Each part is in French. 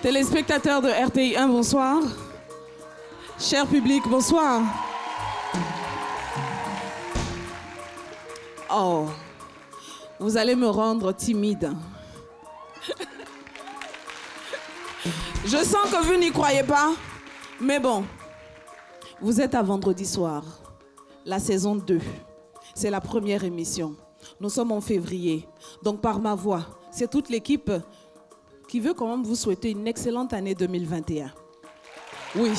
Téléspectateurs de RTI1, bonsoir. Cher public, bonsoir. Oh, vous allez me rendre timide. Je sens que vous n'y croyez pas, mais bon, vous êtes à vendredi soir, la saison 2. C'est la première émission. Nous sommes en février, donc par ma voix, c'est toute l'équipe qui veut quand même vous souhaiter une excellente année 2021. Oui.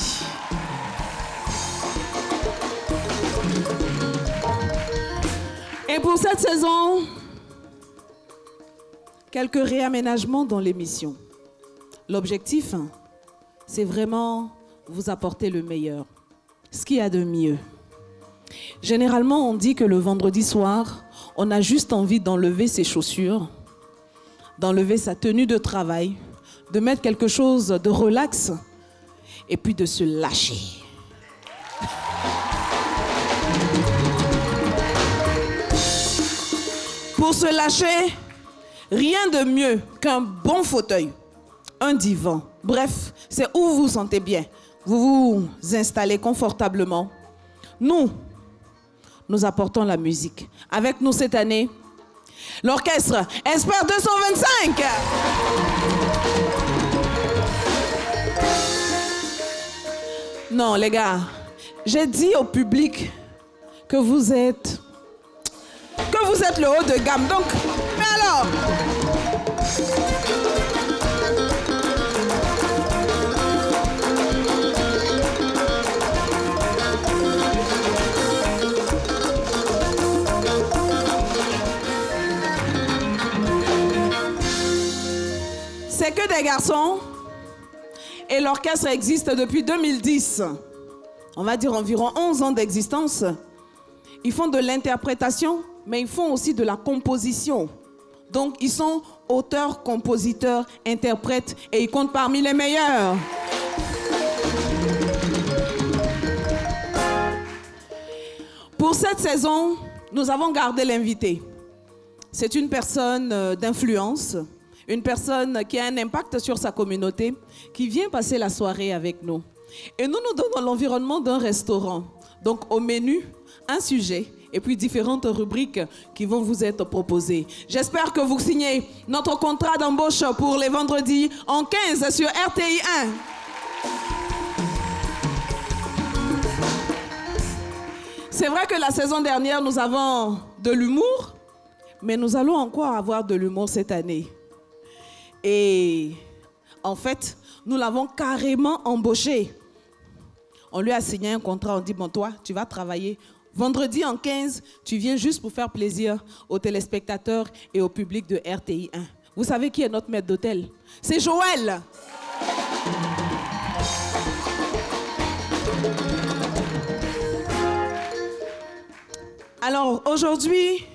Et pour cette saison, quelques réaménagements dans l'émission. L'objectif, c'est vraiment vous apporter le meilleur, ce qu'il y a de mieux. Généralement, on dit que le vendredi soir, on a juste envie d'enlever ses chaussures, d'enlever sa tenue de travail, de mettre quelque chose de relax et puis de se lâcher. Pour se lâcher, rien de mieux qu'un bon fauteuil, un divan. Bref, c'est où vous vous sentez bien. Vous vous installez confortablement. Nous apportons la musique. Avec nous cette année, l'orchestre Espoir 225. Non, les gars, j'ai dit au public que vous êtes le haut de gamme. Donc, mais alors? C'est que des garçons et l'orchestre existe depuis 2010. On va dire environ 11 ans d'existence. Ils font de l'interprétation, mais ils font aussi de la composition. Donc, ils sont auteurs, compositeurs, interprètes et ils comptent parmi les meilleurs. Pour cette saison, nous avons gardé l'invité. C'est une personne d'influence, une personne qui a un impact sur sa communauté, qui vient passer la soirée avec nous. Et nous donnons l'environnement d'un restaurant. Donc, au menu, un sujet et puis différentes rubriques qui vont vous être proposées. J'espère que vous signez notre contrat d'embauche pour les vendredis en 15 sur RTI1. C'est vrai que la saison dernière, nous avons de l'humour, mais nous allons encore avoir de l'humour cette année. Et en fait, nous l'avons carrément embauché. On lui a signé un contrat, on dit, bon, toi, tu vas travailler. Vendredi en 15, tu viens juste pour faire plaisir aux téléspectateurs et au public de RTI1. Vous savez qui est notre maître d'hôtel? C'est Joël. Alors, aujourd'hui,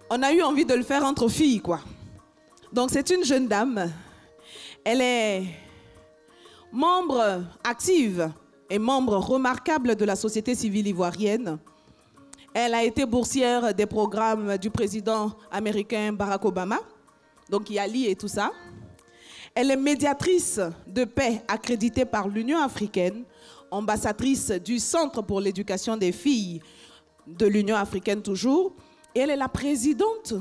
on a eu envie de le faire entre filles, quoi. Donc, c'est une jeune dame. Elle est membre active et membre remarquable de la société civile ivoirienne. Elle a été boursière des programmes du président américain Barack Obama, donc Yali et tout ça. Elle est médiatrice de paix accréditée par l'Union africaine, ambassadrice du Centre pour l'éducation des filles de l'Union africaine toujours, et elle est la présidente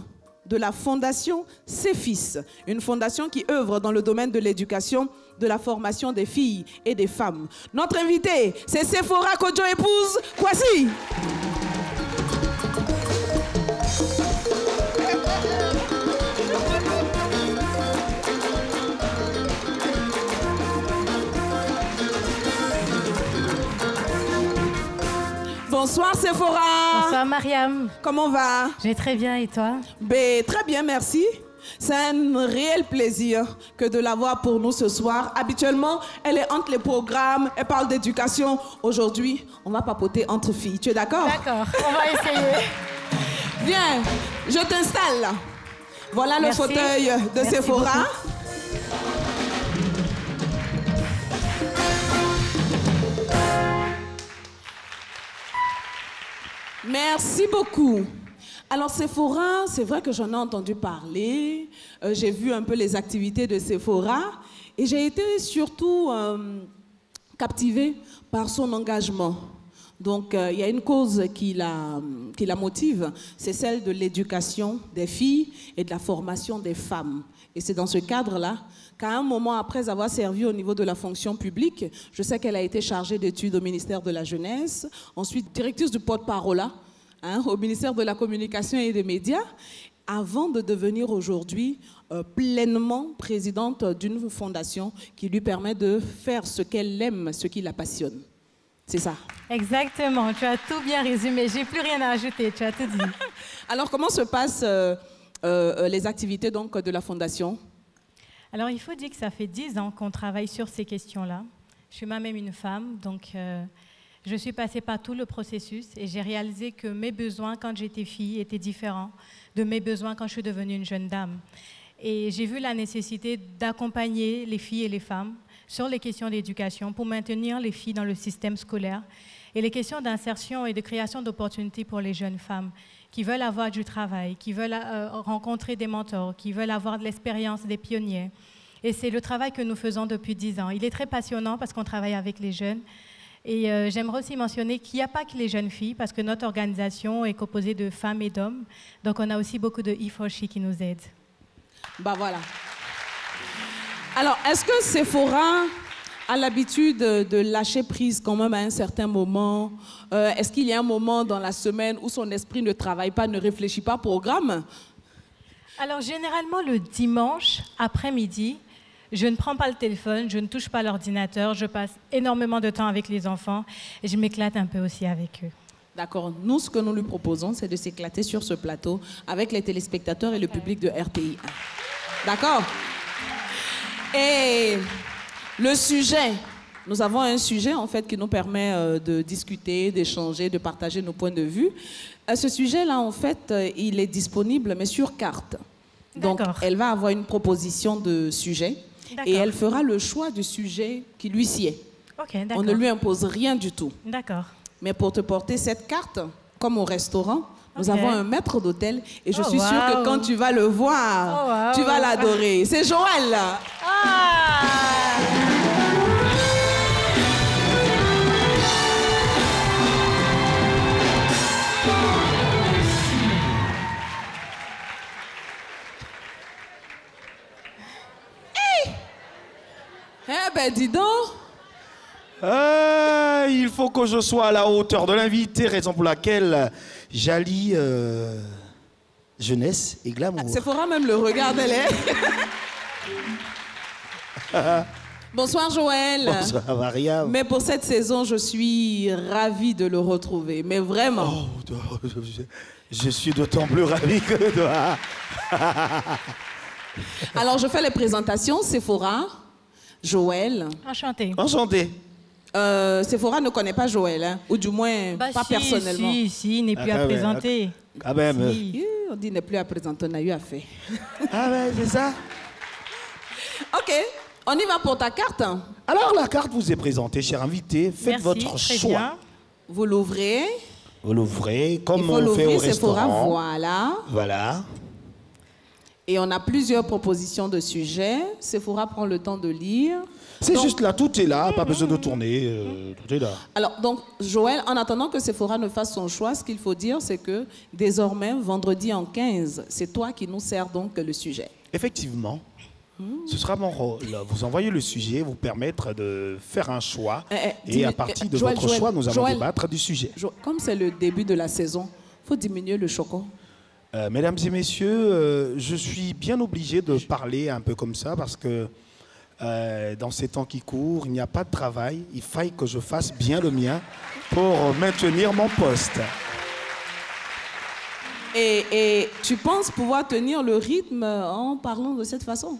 de la fondation CEFIS, une fondation qui œuvre dans le domaine de l'éducation, de la formation des filles et des femmes. Notre invitée, c'est Sephora Kodjo épouse Kwasi. Bonsoir Sephora. Bonsoir Mariam. Comment va? Je vais très bien et toi? Très bien, merci. C'est un réel plaisir que de l'avoir pour nous ce soir. Habituellement, elle est entre les programmes, elle parle d'éducation. Aujourd'hui, on va papoter entre filles. Tu es d'accord? D'accord, on va essayer. Viens, je t'installe. Voilà Merci. le fauteuil de Merci Sephora. beaucoup. Merci beaucoup. Alors Sephora, c'est vrai que j'en ai entendu parler. J'ai vu un peu les activités de Sephora et j'ai été surtout captivée par son engagement. Donc, il y a une cause qui la motive, c'est celle de l'éducation des filles et de la formation des femmes. Et c'est dans ce cadre-là qu'à un moment, après avoir servi au niveau de la fonction publique, je sais qu'elle a été chargée d'études au ministère de la Jeunesse, ensuite directrice du porte-parole au ministère de la Communication et des Médias, avant de devenir aujourd'hui pleinement présidente d'une fondation qui lui permet de faire ce qu'elle aime, ce qui la passionne. C'est ça. Exactement, tu as tout bien résumé. J'ai plus rien à ajouter, tu as tout dit. Alors, comment se passent les activités donc, de la Fondation? Alors, il faut dire que ça fait 10 ans qu'on travaille sur ces questions-là. Je suis moi-même une femme, donc je suis passée par tout le processus et j'ai réalisé que mes besoins quand j'étais fille étaient différents de mes besoins quand je suis devenue une jeune dame. Et j'ai vu la nécessité d'accompagner les filles et les femmes sur les questions d'éducation pour maintenir les filles dans le système scolaire et les questions d'insertion et de création d'opportunités pour les jeunes femmes qui veulent avoir du travail, qui veulent rencontrer des mentors, qui veulent avoir de l'expérience des pionniers. Et c'est le travail que nous faisons depuis 10 ans. Il est très passionnant parce qu'on travaille avec les jeunes. Et j'aimerais aussi mentionner qu'il n'y a pas que les jeunes filles parce que notre organisation est composée de femmes et d'hommes. Donc on a aussi beaucoup de E4She qui nous aident. Bah voilà. Alors, est-ce que Sephora a l'habitude de lâcher prise quand même à un certain moment? Est-ce qu'il y a un moment dans la semaine où son esprit ne travaille pas, ne réfléchit pas au programme? Alors, généralement, le dimanche après-midi, je ne prends pas le téléphone, je ne touche pas l'ordinateur, je passe énormément de temps avec les enfants et je m'éclate un peu aussi avec eux. D'accord. Nous, ce que nous lui proposons, c'est de s'éclater sur ce plateau avec les téléspectateurs et le public de RTI. D'accord? Et le sujet, nous avons un sujet en fait qui nous permet de discuter, d'échanger, de partager nos points de vue. Ce sujet-là, en fait, il est disponible, mais sur carte. Donc, elle va avoir une proposition de sujet et elle fera le choix du sujet qui lui sied. Okay, on ne lui impose rien du tout. D'accord. Mais pour te porter cette carte, comme au restaurant, nous avons un maître d'hôtel et je suis sûre que quand tu vas le voir, tu vas l'adorer. C'est Joël. Eh ben, dis donc. Il faut que je sois à la hauteur de l'invité, raison pour laquelle j'allie jeunesse et glamour. Sephora même le regarde, elle est. Bonsoir Joël. Bonsoir Mariam. Mais pour cette saison, je suis ravie de le retrouver, mais vraiment. Oh, je suis d'autant plus ravi que toi. Alors, je fais les présentations. Sephora, Joël. Enchantée. Enchanté. Sephora ne connaît pas Joël, hein, ou du moins pas personnellement. Si, il n'est plus à présenter. Ah ben, on dit n'est plus à présenter, on a eu à faire. Ah ben, c'est ça. Ok, on y va pour ta carte. Alors, la carte vous est présentée, cher invité. Faites votre choix. Bien. Vous l'ouvrez. Vous l'ouvrez comme Il faut on fait au Sephora, restaurant. voilà. Voilà. Et on a plusieurs propositions de sujets. Sephora prend le temps de lire. C'est juste là, tout est là, pas besoin de tourner, tout est là. Alors, donc, Joël, en attendant que Sephora ne fasse son choix, ce qu'il faut dire, c'est que désormais, vendredi en 15, c'est toi qui nous sers donc le sujet. Effectivement, ce sera mon rôle. Vous envoyez le sujet, vous permettre de faire un choix. Et à partir de votre choix, nous allons débattre du sujet. Comme c'est le début de la saison, il faut diminuer le choco. Mesdames et messieurs, je suis bien obligé de parler un peu comme ça parce que dans ces temps qui courent, il n'y a pas de travail. Il faille que je fasse bien le mien pour maintenir mon poste. Et tu penses pouvoir tenir le rythme en parlant de cette façon?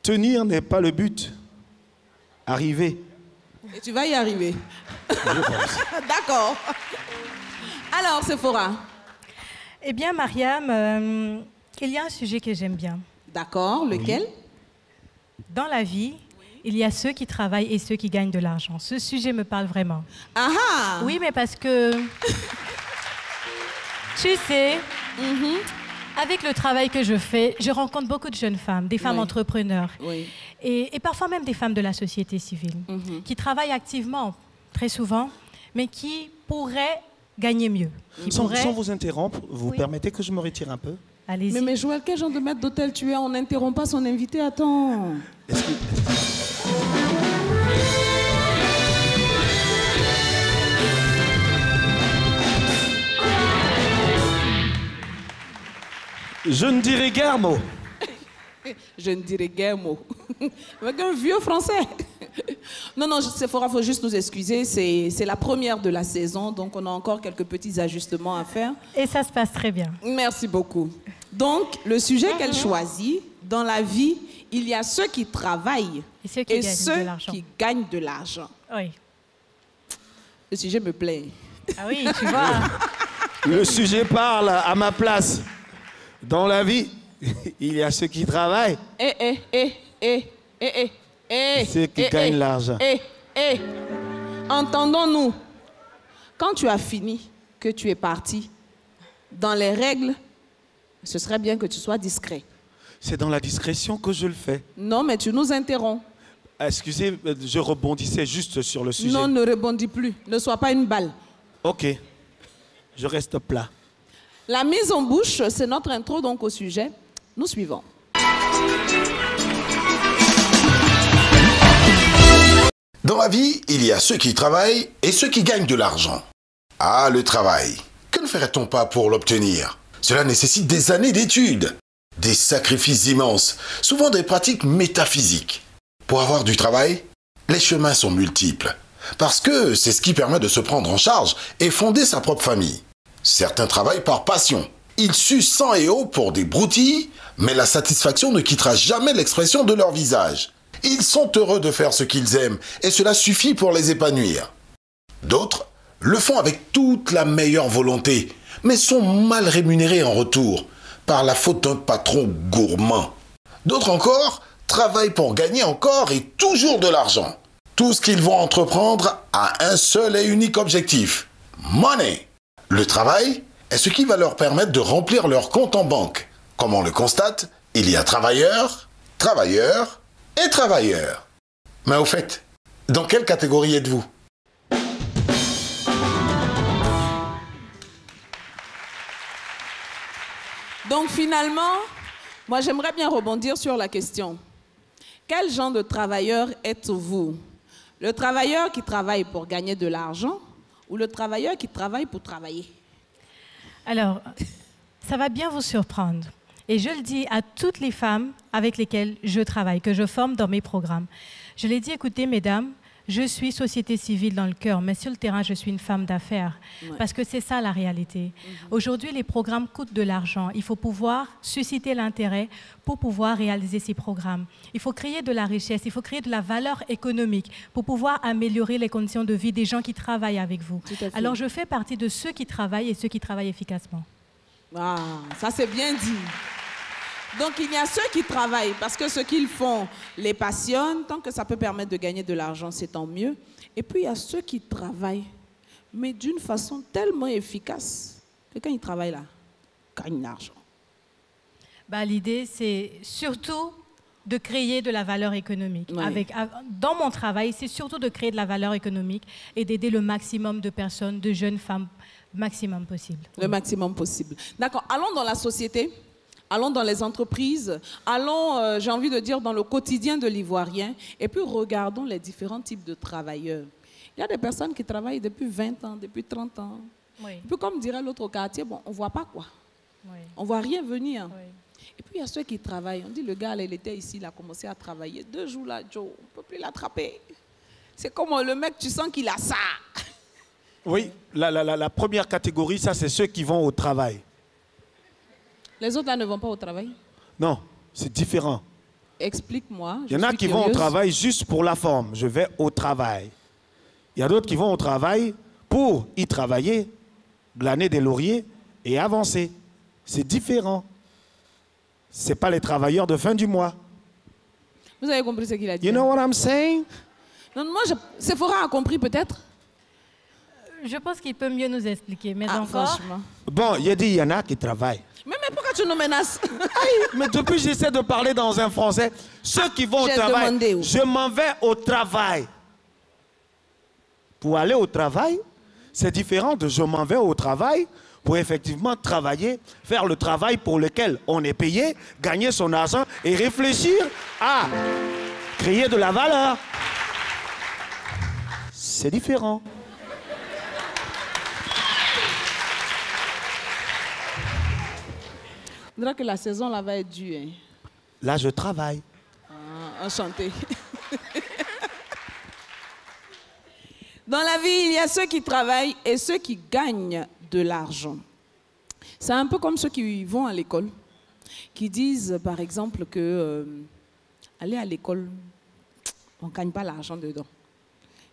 Tenir n'est pas le but. Arriver. Et tu vas y arriver. Je pense. D'accord. Alors, Sephora. Eh bien, Mariam, il y a un sujet que j'aime bien. D'accord, lequel? Dans la vie, il y a ceux qui travaillent et ceux qui gagnent de l'argent. Ce sujet me parle vraiment. Ah ah! Oui, mais parce que, tu sais, Avec le travail que je fais, je rencontre beaucoup de jeunes femmes, des femmes entrepreneurs, et parfois même des femmes de la société civile, qui travaillent activement, très souvent, mais qui pourraient gagner mieux. Sans vous interrompre, vous permettez que je me retire un peu? Allez-y. Mais Joël, quel genre de maître d'hôtel tu es? On n'interrompt pas son invité, attends. Je ne dirai guère mot. Je ne dirai guère mot. Avec un vieux français. Non, Sephora, il faut juste nous excuser. C'est la première de la saison, donc on a encore quelques petits ajustements à faire. Et ça se passe très bien. Merci beaucoup. Donc, le sujet qu'elle choisit, dans la vie, il y a ceux qui travaillent et ceux qui gagnent de l'argent. Oui. Le sujet me plaît. Ah oui, tu vois. Le sujet parle à ma place. Dans la vie, il y a ceux qui travaillent. Ceux qui gagnent l'argent. Entendons-nous. Quand tu as fini, que tu es parti, dans les règles, ce serait bien que tu sois discret. C'est dans la discrétion que je le fais. Non, mais tu nous interromps. Excusez, je rebondissais juste sur le sujet. Non, ne rebondis plus. Ne sois pas une balle. Ok. Je reste plat. La mise en bouche, c'est notre intro donc au sujet. Nous suivons. Dans la vie, il y a ceux qui travaillent et ceux qui gagnent de l'argent. Ah, le travail. Que ne ferait-on pas pour l'obtenir? Cela nécessite des années d'études, des sacrifices immenses, souvent des pratiques métaphysiques. Pour avoir du travail, les chemins sont multiples, parce que c'est ce qui permet de se prendre en charge et fonder sa propre famille. Certains travaillent par passion. Ils suent sang et eau pour des broutilles, mais la satisfaction ne quittera jamais l'expression de leur visage. Ils sont heureux de faire ce qu'ils aiment, et cela suffit pour les épanouir. D'autres le font avec toute la meilleure volonté, mais sont mal rémunérés en retour, par la faute d'un patron gourmand. D'autres encore travaillent pour gagner encore et toujours de l'argent. Tout ce qu'ils vont entreprendre a un seul et unique objectif: money. Le travail est ce qui va leur permettre de remplir leur compte en banque. Comme on le constate, il y a travailleurs, travailleurs et travailleurs. Mais au fait, dans quelle catégorie êtes-vous? Donc finalement, moi j'aimerais bien rebondir sur la question. Quel genre de travailleur êtes-vous? Le travailleur qui travaille pour gagner de l'argent ou le travailleur qui travaille pour travailler? Alors, ça va bien vous surprendre. Et je le dis à toutes les femmes avec lesquelles je travaille, que je forme dans mes programmes. Je les dis, écoutez, mesdames, je suis société civile dans le cœur, mais sur le terrain, je suis une femme d'affaires. Ouais. Parce que c'est ça la réalité. Aujourd'hui, les programmes coûtent de l'argent. Il faut pouvoir susciter l'intérêt pour pouvoir réaliser ces programmes. Il faut créer de la richesse, il faut créer de la valeur économique pour pouvoir améliorer les conditions de vie des gens qui travaillent avec vous. Alors, je fais partie de ceux qui travaillent et ceux qui travaillent efficacement. Ah, ça c'est bien dit. Donc, il y a ceux qui travaillent parce que ce qu'ils font les passionne. Tant que ça peut permettre de gagner de l'argent, c'est tant mieux. Et puis, il y a ceux qui travaillent, mais d'une façon tellement efficace que quand ils travaillent là, ils gagnent de l'argent. Bah, l'idée, c'est surtout de créer de la valeur économique. Oui. Dans mon travail, c'est surtout de créer de la valeur économique et d'aider le maximum de personnes, de jeunes femmes, le maximum possible. Le maximum possible. D'accord. Allons dans la société. Allons dans les entreprises, allons, j'ai envie de dire, dans le quotidien de l'Ivoirien, et puis regardons les différents types de travailleurs. Il y a des personnes qui travaillent depuis 20 ans, depuis 30 ans. Oui. Et puis comme dirait l'autre quartier, bon, on ne voit pas quoi. Oui. On ne voit rien venir. Oui. Et puis il y a ceux qui travaillent. On dit, le gars, là, il était ici, il a commencé à travailler. 2 jours là, Joe, on ne peut plus l'attraper. C'est comme le mec, tu sens qu'il a ça. Oui, la première catégorie, ça, c'est ceux qui vont au travail. Les autres là ne vont pas au travail? Non, c'est différent. Explique-moi. Il y en a qui vont au travail juste pour la forme. Je vais au travail. Il y a d'autres qui vont au travail pour y travailler, glaner des lauriers et avancer. C'est différent. Ce n'est pas les travailleurs de fin du mois. Vous avez compris ce qu'il a dit? You know what I'm saying? Non, moi, Sephora a compris peut-être? Je pense qu'il peut mieux nous expliquer, mais Ah, encore... franchement. Bon, il dit il y en a qui travaillent. Mais pourquoi tu nous menaces? Mais depuis j'essaie de parler dans un français, ceux qui vont au J'ai travail, demandé où? je m'en vais au travail. Pour aller au travail, c'est différent de je m'en vais au travail pour effectivement travailler, faire le travail pour lequel on est payé, gagner son argent et réfléchir à créer de la valeur. C'est différent. On dirait que la saison là va être dure. Hein. Là, je travaille. Ah, enchanté. Dans la vie, il y a ceux qui travaillent et ceux qui gagnent de l'argent. C'est un peu comme ceux qui vont à l'école, qui disent par exemple que aller à l'école, on ne gagne pas l'argent dedans.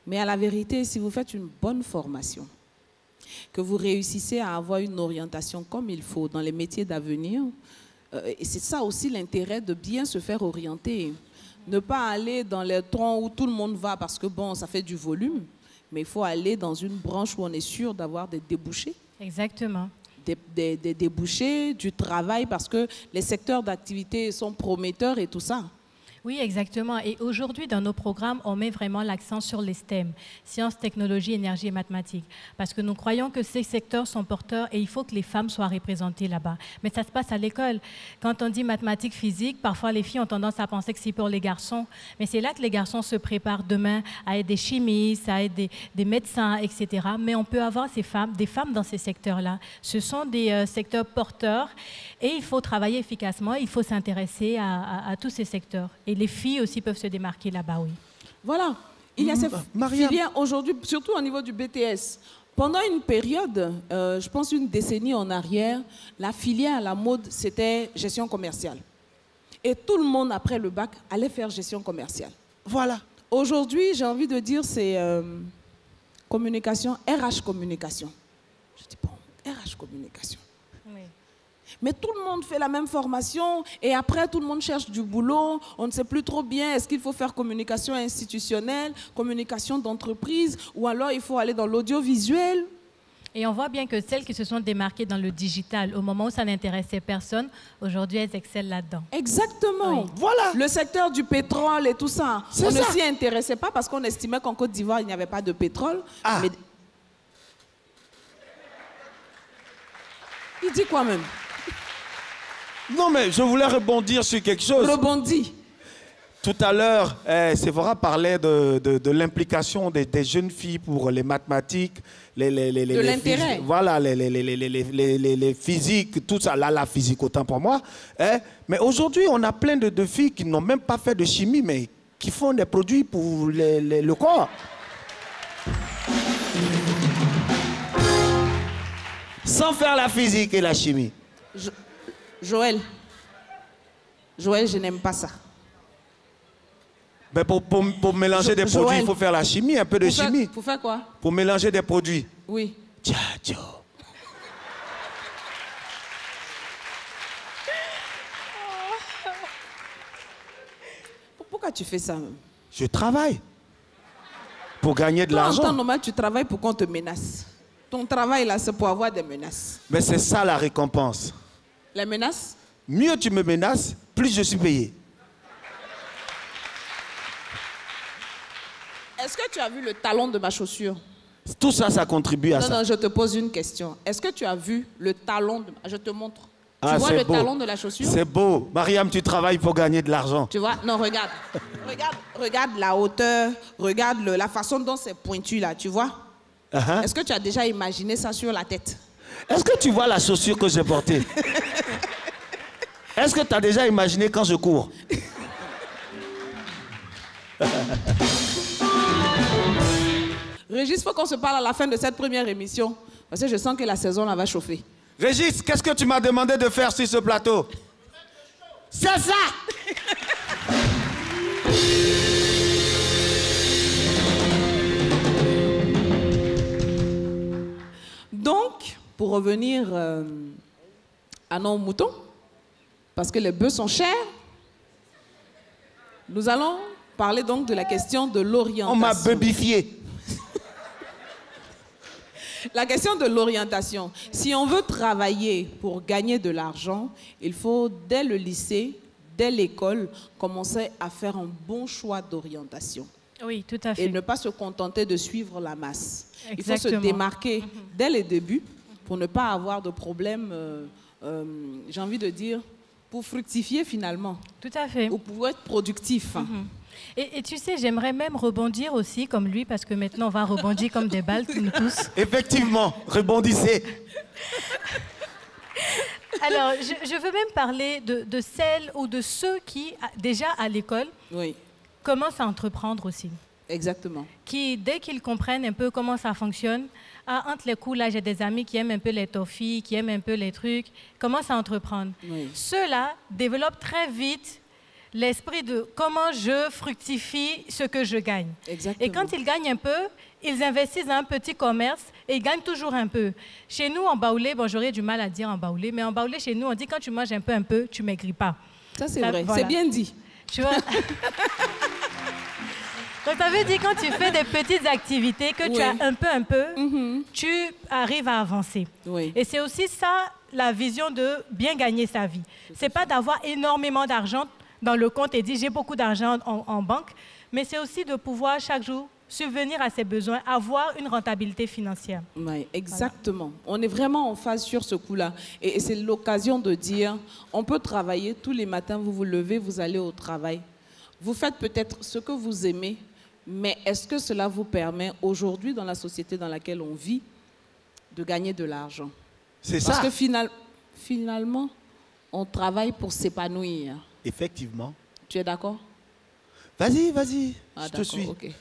Mais à la vérité, si vous faites une bonne formation, que vous réussissez à avoir une orientation comme il faut dans les métiers d'avenir, et c'est ça aussi l'intérêt de bien se faire orienter. Ne pas aller dans les troncs où tout le monde va parce que bon, ça fait du volume, mais il faut aller dans une branche où on est sûr d'avoir des débouchés. Exactement. Des débouchés, du travail, parce que les secteurs d'activité sont prometteurs et tout ça. Oui, exactement. Et aujourd'hui, dans nos programmes, on met vraiment l'accent sur les STEM, sciences, technologies, énergie et mathématiques. Parce que nous croyons que ces secteurs sont porteurs et il faut que les femmes soient représentées là-bas. Mais ça se passe à l'école. Quand on dit mathématiques, physique, parfois les filles ont tendance à penser que c'est pour les garçons. Mais c'est là que les garçons se préparent demain à être des chimistes, à être des médecins, etc. Mais on peut avoir des femmes dans ces secteurs-là. Ce sont des secteurs porteurs et il faut travailler efficacement. Il faut s'intéresser à tous ces secteurs. Et les filles aussi peuvent se démarquer là-bas, oui. Voilà. Il y a ces Mariam. filières aujourd'hui, surtout au niveau du BTS. Pendant une période, je pense une décennie en arrière, la filière à la mode, c'était gestion commerciale. Et tout le monde, après le bac, allait faire gestion commerciale. Voilà. Aujourd'hui, j'ai envie de dire, c'est communication, RH communication. Je dis, bon, RH communication. Oui. Mais tout le monde fait la même formation et après tout le monde cherche du boulot. On ne sait plus trop bien est-ce qu'il faut faire communication institutionnelle, communication d'entreprise ou alors il faut aller dans l'audiovisuel. Et on voit bien que celles qui se sont démarquées dans le digital, au moment où ça n'intéressait personne, aujourd'hui elles excellent là-dedans. Exactement. Oui. Voilà. Le secteur du pétrole et tout ça. C'est On ne ça. s'y intéressait pas parce qu'on estimait qu'en Côte d'Ivoire il n'y avait pas de pétrole. Ah. Mais... Il dit quoi même? Non, mais je voulais rebondir sur quelque chose. Rebondit. Tout à l'heure, Séphora parlait de l'implication des jeunes filles pour les mathématiques, De l'intérêt. Voilà, les physiques, tout ça, la physique autant pour moi. Mais aujourd'hui, on a plein de filles qui n'ont même pas fait de chimie, mais qui font des produits pour le corps. Sans faire la physique et la chimie. Joël, je n'aime pas ça. Mais pour mélanger des Joël. produits, il faut faire la chimie, un peu de chimie. Pour faire quoi? Pour mélanger des produits. Oui. Tcha-tcha. Pourquoi tu fais ça même? Je travaille pour gagner de Toi, en temps l'argent. normal, tu travailles pour qu'on te menace. Ton travail, là, c'est pour avoir des menaces. Mais c'est ça la récompense. Les menaces? Mieux tu me menaces, plus je suis payé. Est-ce que tu as vu le talon de ma chaussure? Tout ça, ça contribue à Non, ça. non, je te pose une question. Est-ce que tu as vu le talon de... Je te montre. Ah, Tu vois c'est le beau. talon de la chaussure? C'est beau. Mariam, tu travailles pour gagner de l'argent. Tu vois? Non, regarde. regarde la hauteur, regarde la façon dont c'est pointu là, tu vois? Uh-huh. Est-ce que tu as déjà imaginé ça sur la tête? Est-ce que tu vois la chaussure que j'ai portée? Est-ce que tu as déjà imaginé quand je cours? Régis, il faut qu'on se parle à la fin de cette première émission. Parce que je sens que la saison là va chauffer. Régis, qu'est-ce que tu m'as demandé de faire sur ce plateau? C'est ça! Donc, pour revenir à nos moutons, parce que les bœufs sont chers, nous allons parler donc de la question de l'orientation. On m'a bubifié. La question de l'orientation. Si on veut travailler pour gagner de l'argent, il faut, dès le lycée, dès l'école, commencer à faire un bon choix d'orientation. Oui, tout à fait. Et ne pas se contenter de suivre la masse. Exactement. Il faut se démarquer dès les débuts pour ne pas avoir de problème, j'ai envie de dire, pour fructifier finalement. Tout à fait. Ou pour être productif. Et tu sais, j'aimerais même rebondir aussi comme lui, parce que maintenant on va rebondir comme des balles, nous tous. Effectivement, rebondissez. Alors, je veux même parler de celles ou de ceux qui, déjà à l'école, Oui, commencent à entreprendre aussi. exactement. Qui, dès qu'ils comprennent un peu comment ça fonctionne, entre les coups, là, j'ai des amis qui aiment un peu les toffees, qui aiment un peu les trucs, commencent à entreprendre. Oui. Ceux-là développent très vite l'esprit de comment je fructifie ce que je gagne. Exactement. Et quand ils gagnent un peu, ils investissent dans un petit commerce et ils gagnent toujours un peu. Chez nous, en Baoulé, bon, j'aurais du mal à dire en Baoulé, mais en Baoulé, chez nous, on dit quand tu manges un peu, tu maigris pas. Ça, c'est Ça, vrai. voilà. C'est bien dit. Tu vois? Donc, ça veut dire quand tu fais des petites activités, que tu Oui. as un peu, tu arrives à avancer. Oui. Et c'est aussi ça, la vision de bien gagner sa vie. C'est pas d'avoir énormément d'argent dans le compte et dire j'ai beaucoup d'argent en banque, mais c'est aussi de pouvoir chaque jour subvenir à ses besoins, avoir une rentabilité financière. Oui, exactement. On est vraiment en phase sur ce coup-là. Et c'est l'occasion de dire, on peut travailler tous les matins, vous vous levez, vous allez au travail. Vous faites peut-être ce que vous aimez, mais est-ce que cela vous permet aujourd'hui, dans la société dans laquelle on vit, de gagner de l'argent? C'est Parce ça. que finalement, on travaille pour s'épanouir. Effectivement. Tu es d'accord? Vas-y, vas-y, je te d'accord, suis. ok.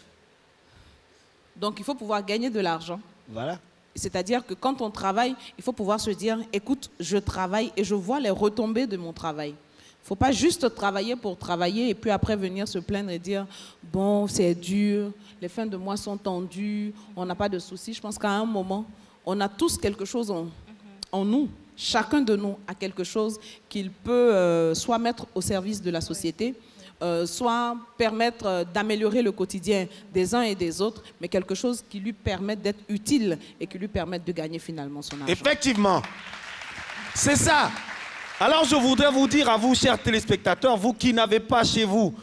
Donc, il faut pouvoir gagner de l'argent. Voilà. C'est-à-dire que quand on travaille, il faut pouvoir se dire, écoute, je travaille et je vois les retombées de mon travail. Il ne faut pas juste travailler pour travailler et puis après venir se plaindre et dire, bon, c'est dur, les fins de mois sont tendues, on n'a pas de soucis. Je pense qu'à un moment, on a tous quelque chose en nous. Chacun de nous a quelque chose qu'il peut soit mettre au service de la société, soit permettre d'améliorer le quotidien des uns et des autres, mais quelque chose qui lui permette d'être utile et qui lui permette de gagner finalement son argent. Effectivement. C'est ça. Alors je voudrais vous dire à vous, chers téléspectateurs, vous qui n'avez pas chez vous,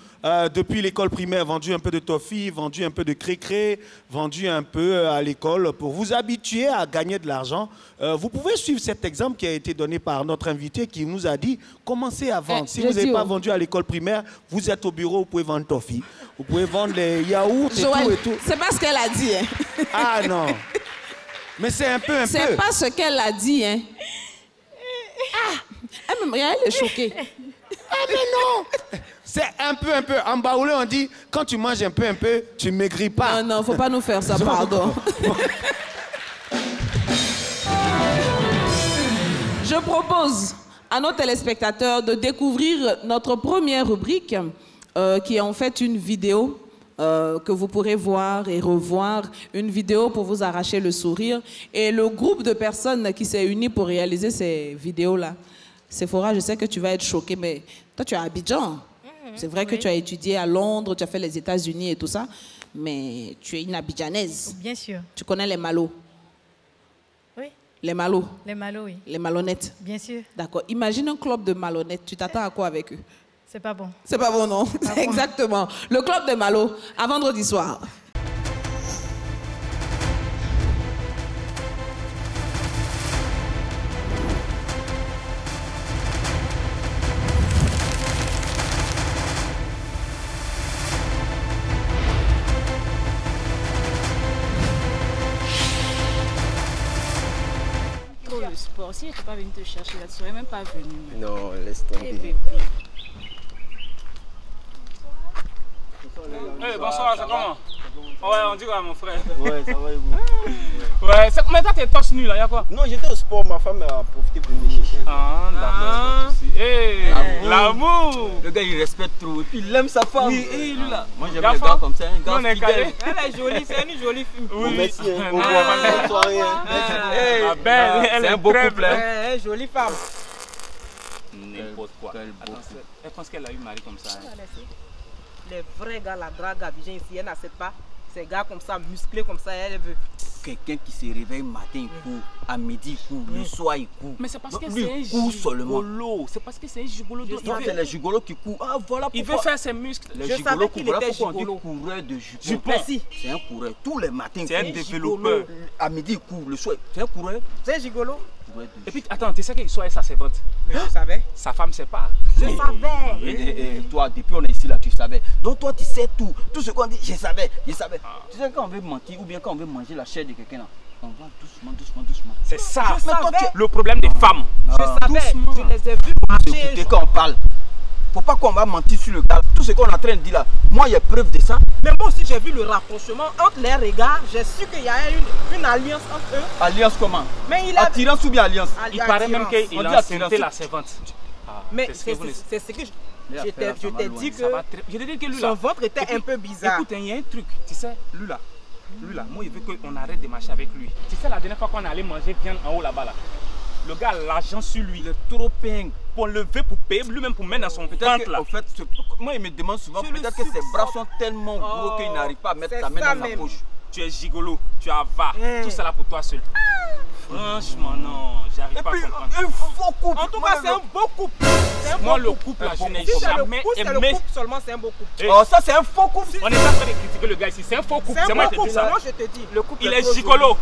depuis l'école primaire, vendu un peu de toffee, vendu un peu de cré-cré, vendu un peu à l'école pour vous habituer à gagner de l'argent, vous pouvez suivre cet exemple qui a été donné par notre invité qui nous a dit commencez à vendre. Si vous n'avez pas vendu à l'école primaire, vous êtes au bureau, vous pouvez vendre toffee. Vous pouvez vendre les yaourts et Joël, tout et tout. c'est pas ce qu'elle a dit. Hein. Ah non. Mais c'est un peu. C'est pas ce qu'elle a dit. Hein. Elle est choquée. Ah mais non. C'est un peu. En Baoulé, on dit, quand tu manges un peu, tu maigris pas. Non, non, faut pas nous faire ça, pardon. Je propose à nos téléspectateurs de découvrir notre première rubrique, qui est en fait une vidéo que vous pourrez voir et revoir, une vidéo pour vous arracher le sourire. Et le groupe de personnes qui s'est uni pour réaliser ces vidéos-là, Sephora, je sais que tu vas être choquée, mais toi, tu es à Abidjan. C'est vrai que tu as étudié à Londres, tu as fait les États-Unis et tout ça, mais tu es une Abidjanaise. Bien sûr. Tu connais les malos? Oui. Les malos? Les malos, oui. Les malhonnêtes? Bien sûr. D'accord. Imagine un club de malhonnêtes. Tu t'attends à quoi avec eux? C'est pas bon. C'est pas bon, non? Pas bon. Exactement. Le club des malos, à vendredi soir. Le sport, si je n'étais pas venue te chercher, je ne serais même pas venue. Non, laisse tomber. Eh bébé. Hey, bonsoir, ça comment? Ouais, on dit quoi, mon frère? Ouais, ça va et vous? Ouais, mais toi, t'es torse nu là, y'a quoi? Non, j'étais au sport, ma femme a profité pour me chercher. Ah, d'accord. Hey, l'amour! Le gars, il respecte trop. Et puis, il aime sa femme. Oui, et lui là. Moi, j'aime les gars comme ça, un Nous, on gars est calé. fidèle. Elle est jolie, c'est une jolie fille. Oui. Merci, hein. Au Ah, revoir. Bonne soirée, hein. Hey, ma belle, elle c'est est un beau très couple, hein. belle. Elle est jolie femme. N'importe quoi. Attends, elle pense qu'elle a eu mari comme ça. Hein. Les vrais gars la drague à Abidjan ici, elle n'accepte pas. Ces gars comme ça, musclés comme ça, elle veut. Quelqu'un qui se réveille matin, il court. À midi, il court. Le soir, il court. Mais c'est parce que Lui, c'est un il court seulement. gigolo. C'est parce que c'est un gigolo. C'est les gigolos qui courent. Ah, voilà pourquoi. Il veut faire ses muscles. Les Je gigolos savais courent. qu'il Voilà était pourquoi on gigolo. dit coureur de jupons. Jupons. Merci. C'est un coureur. Tous les matins, il C'est un court. développeur. À midi, il court. Le soir, c'est un coureur. C'est gigolo. Et puis, attends, tu sais qu'il soit sa servante. Mais je savais. Sa femme sait pas. Je savais. Et toi, depuis on est ici là, tu savais. Donc toi, tu sais tout. Tout ce qu'on dit, je savais. Tu sais, quand on veut mentir ou bien quand on veut manger la chair de quelqu'un là, on va doucement, doucement, doucement. C'est ça. Je savais. Le problème des femmes. Je savais. Je les ai vus marcher. Écoutez quand on parle. Faut pas qu'on va mentir sur le gars. Tout ce qu'on est en train de dire là, moi, il y a preuve de ça. Mais moi aussi, j'ai vu le rapprochement entre les regards. J'ai su qu'il y a une alliance entre eux. Alliance comment? Mais il a. Attirance ou bien alliance? Il paraît même qu'il On dit a attirance. insulté la servante. Ah, Mais c'est ce que vous laissez. c'est ce que Les je affaires, t'ai ça va dit loin. que Ça va très- Je te dis que lui son là. ventre était Et puis, un peu bizarre. Écoute, il y a un truc, tu sais, lui là, moi il veut qu'on arrête de marcher avec lui. Tu sais, la dernière fois qu'on allait manger viande en haut là-bas là, le gars a l'argent sur lui, Il est trop ping. pour lever, pour payer, lui-même pour mettre dans son Peut-être ventre que, là. en fait, moi il me demande souvent, Je le peut-être que ses bras soupçonne. sont tellement gros Oh, qu'il n'arrive pas à mettre c'est sa main ça dans sa même. poche. Tu es gigolo, tu avares, Mm. tout ça là pour toi seul. Franchement, non, j'arrive Et pas puis, à comprendre. un faux couple. En tout cas, c'est un beau couple. C'est un Moi, beau le couple. couple là, Un je bon n'ai couple. Si c'est le jamais couple, c'est le aimé. couple seulement, c'est un beau couple. Eh, Oh, ça c'est un faux couple. On est pas en train de critiquer le gars ici, c'est un faux couple. C'est C'est un moi beau qui te dis couple, ça. moi je te dis. Le couple Il est est trop gigolo.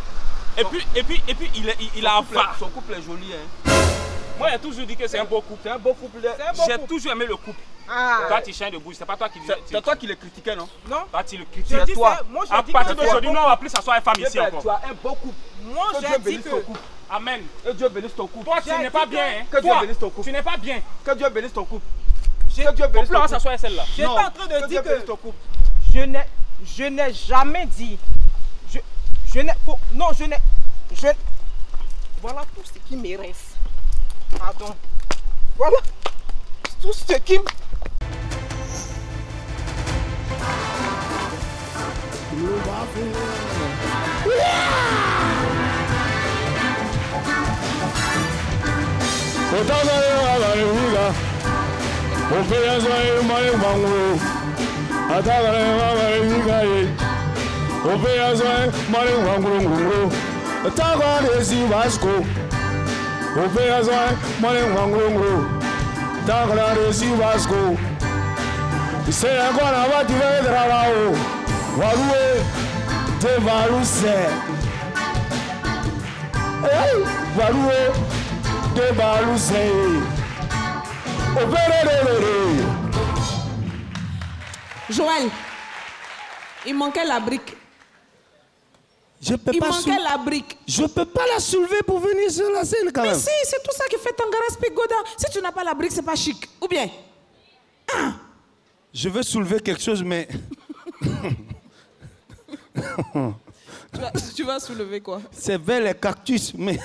joli. Il a avare. Son couple est joli. Hein. Moi, j'ai toujours dit que c'est un beau couple. C'est un beau couple. C'est un beau J'ai couple. toujours aimé le couple. Ah, Toi, tu changes de bouche, c'est pas toi qui dis. C'est toi qui le critiquais, non? non. Toi, tu le Je critiques. dis toi. ça, moi À je dis partir que d'aujourd'hui, nous, on va plus s'asseoir une femme Eh ici ben, encore. tu as un beau couple. moi Que Dieu j'ai dit bénisse ton que couple. Amen. Que Dieu bénisse ton couple. Toi, tu J'ai n'es dit pas que- bien. Hein. Que Dieu Toi, bénisse ton couple. tu n'es pas bien. Que Dieu bénisse ton couple. j'ai- Que Dieu bénisse Couple, ton on va couple. s'asseoir celle-là. j'étais Non, en train de que dire Dieu bénisse que ton couple. je n'ai jamais dit. Je n'ai. Non, je n'ai. Voilà tout ce qui me reste. Pardon. Voilà tout ce qui me. Joël, il manquait la brique. Je peux Il pas manquait la brique. Je peux pas la soulever pour venir sur la scène quand Mais même. si, c'est tout ça qui fait Tangaras Pigoda. Si tu n'as pas la brique, c'est pas chic. Ou bien? Je veux soulever quelque chose, mais Tu vas soulever quoi? c'est vers les cactus. Mais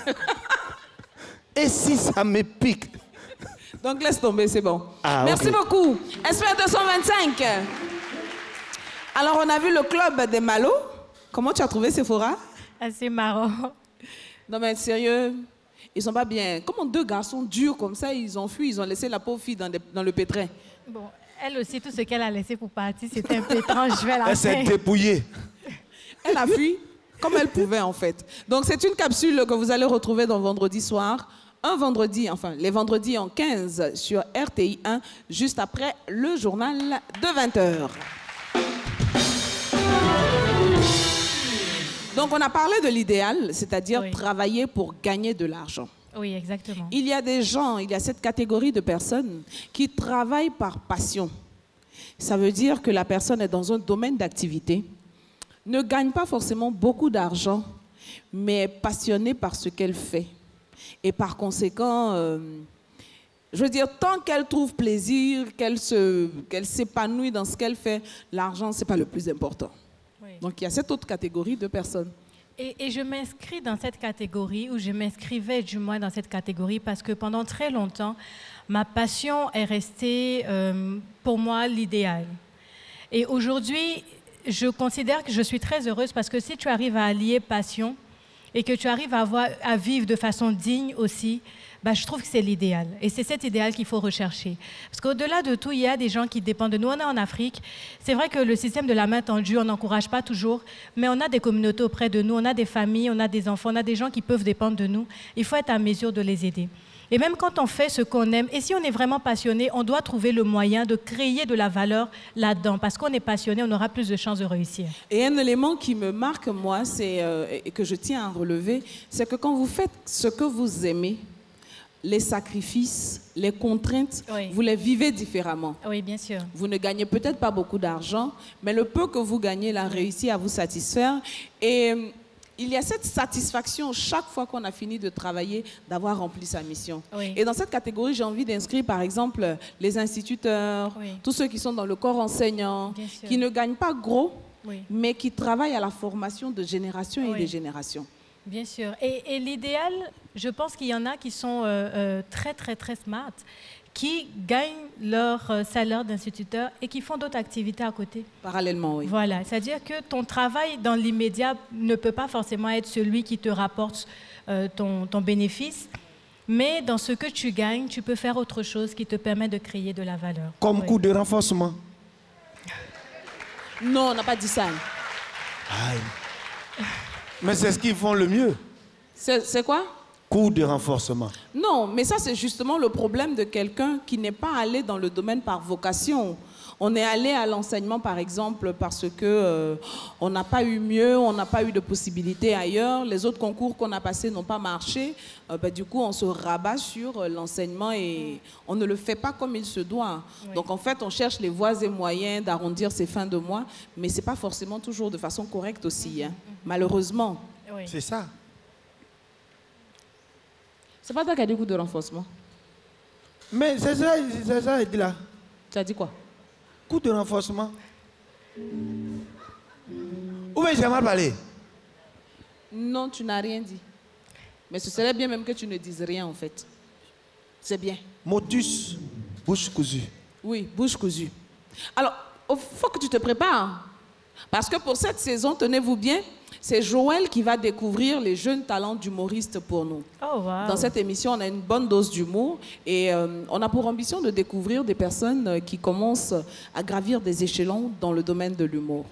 et si ça me pique? Donc laisse tomber, c'est bon. Ah, Merci ok. beaucoup. Expert 225. Alors, on a vu le club des Malos. Comment tu as trouvé Sephora? Assez marrant. Non, mais sérieux, ils sont pas bien. Comment deux garçons durs comme ça, ils ont fui, ils ont laissé la pauvre fille dans le pétrin. Bon, elle aussi, tout ce qu'elle a laissé pour partir, c'était un peu étrange. Je vais la Elle s'est faire. dépouillée. Elle a fui comme elle pouvait, en fait. Donc, c'est une capsule que vous allez retrouver dans Vendredi soir. Un vendredi, enfin, les vendredis en 15 sur RTI 1, juste après le journal de 20h. Donc, on a parlé de l'idéal, c'est-à-dire Oui. travailler pour gagner de l'argent. Oui, exactement. Il y a des gens, il y a cette catégorie de personnes qui travaillent par passion. Ça veut dire que la personne est dans un domaine d'activité, ne gagne pas forcément beaucoup d'argent, mais est passionnée par ce qu'elle fait. Et par conséquent, je veux dire, tant qu'elle trouve plaisir, qu'elle s'épanouit dans ce qu'elle fait, l'argent, ce n'est pas le plus important. Oui. Donc, il y a cette autre catégorie de personnes. Et je m'inscris dans cette catégorie, ou je m'inscrivais du moins dans cette catégorie, parce que pendant très longtemps, ma passion est restée pour moi l'idéal. Et aujourd'hui, je considère que je suis très heureuse parce que si tu arrives à allier passion et que tu arrives à vivre de façon digne aussi, bah, je trouve que c'est l'idéal. Et c'est cet idéal qu'il faut rechercher. Parce qu'au-delà de tout, il y a des gens qui dépendent de nous. On est en Afrique. C'est vrai que le système de la main tendue, on n'encourage pas toujours, mais on a des communautés auprès de nous, on a des familles, on a des enfants, on a des gens qui peuvent dépendre de nous. Il faut être à mesure de les aider. Et même quand on fait ce qu'on aime, et si on est vraiment passionné, on doit trouver le moyen de créer de la valeur là-dedans. Parce qu'on est passionné, on aura plus de chances de réussir. Et un élément qui me marque, moi, et que je tiens à relever, c'est que quand vous faites ce que vous aimez, les sacrifices, les contraintes, Oui. vous les vivez différemment. Oui, bien sûr. Vous ne gagnez peut-être pas beaucoup d'argent, mais le peu que vous gagnez, il a réussi à vous satisfaire. Et il y a cette satisfaction chaque fois qu'on a fini de travailler, d'avoir rempli sa mission. Oui. Et dans cette catégorie, j'ai envie d'inscrire par exemple les instituteurs, Oui. tous ceux qui sont dans le corps enseignant, Bien sûr. qui ne gagnent pas gros, Oui. mais qui travaillent à la formation de génération et Oui. des générations. Bien sûr. Et l'idéal, je pense qu'il y en a qui sont très, très, très smart, qui gagnent leur salaire d'instituteur et qui font d'autres activités à côté. Parallèlement, oui. Voilà. C'est-à-dire que ton travail dans l'immédiat ne peut pas forcément être celui qui te rapporte ton bénéfice, mais dans ce que tu gagnes, tu peux faire autre chose qui te permet de créer de la valeur. Comme Oui. coup de renforcement. Non, on n'a pas dit ça. Aïe. Mais c'est ce qu'ils font le mieux. C'est quoi? Coup de renforcement. Non, mais ça, c'est justement le problème de quelqu'un qui n'est pas allé dans le domaine par vocation. On est allé à l'enseignement, par exemple, parce que on n'a pas eu mieux, on n'a pas eu de possibilités ailleurs. Les autres concours qu'on a passés n'ont pas marché. Du coup, on se rabat sur l'enseignement et on ne le fait pas comme il se doit. Oui. Donc, en fait, on cherche les voies et moyens d'arrondir ses fins de mois, mais c'est pas forcément toujours de façon correcte aussi, hein, malheureusement. Oui. C'est ça. C'est pas toi qui as dit coup de renforcement. Mais c'est ça, il dit là. Tu as dit quoi? Coup de renforcement. Ou bien j'ai mal parlé. Non, tu n'as rien dit. Mais ce serait bien même que tu ne dises rien, en fait. C'est bien. Motus, bouche cousue. Oui, bouche cousue. Alors, il faut que tu te prépares. Parce que pour cette saison, tenez-vous bien, c'est Joël qui va découvrir les jeunes talents d'humoristes pour nous. Oh, wow. Dans cette émission, on a une bonne dose d'humour et on a pour ambition de découvrir des personnes qui commencent à gravir des échelons dans le domaine de l'humour.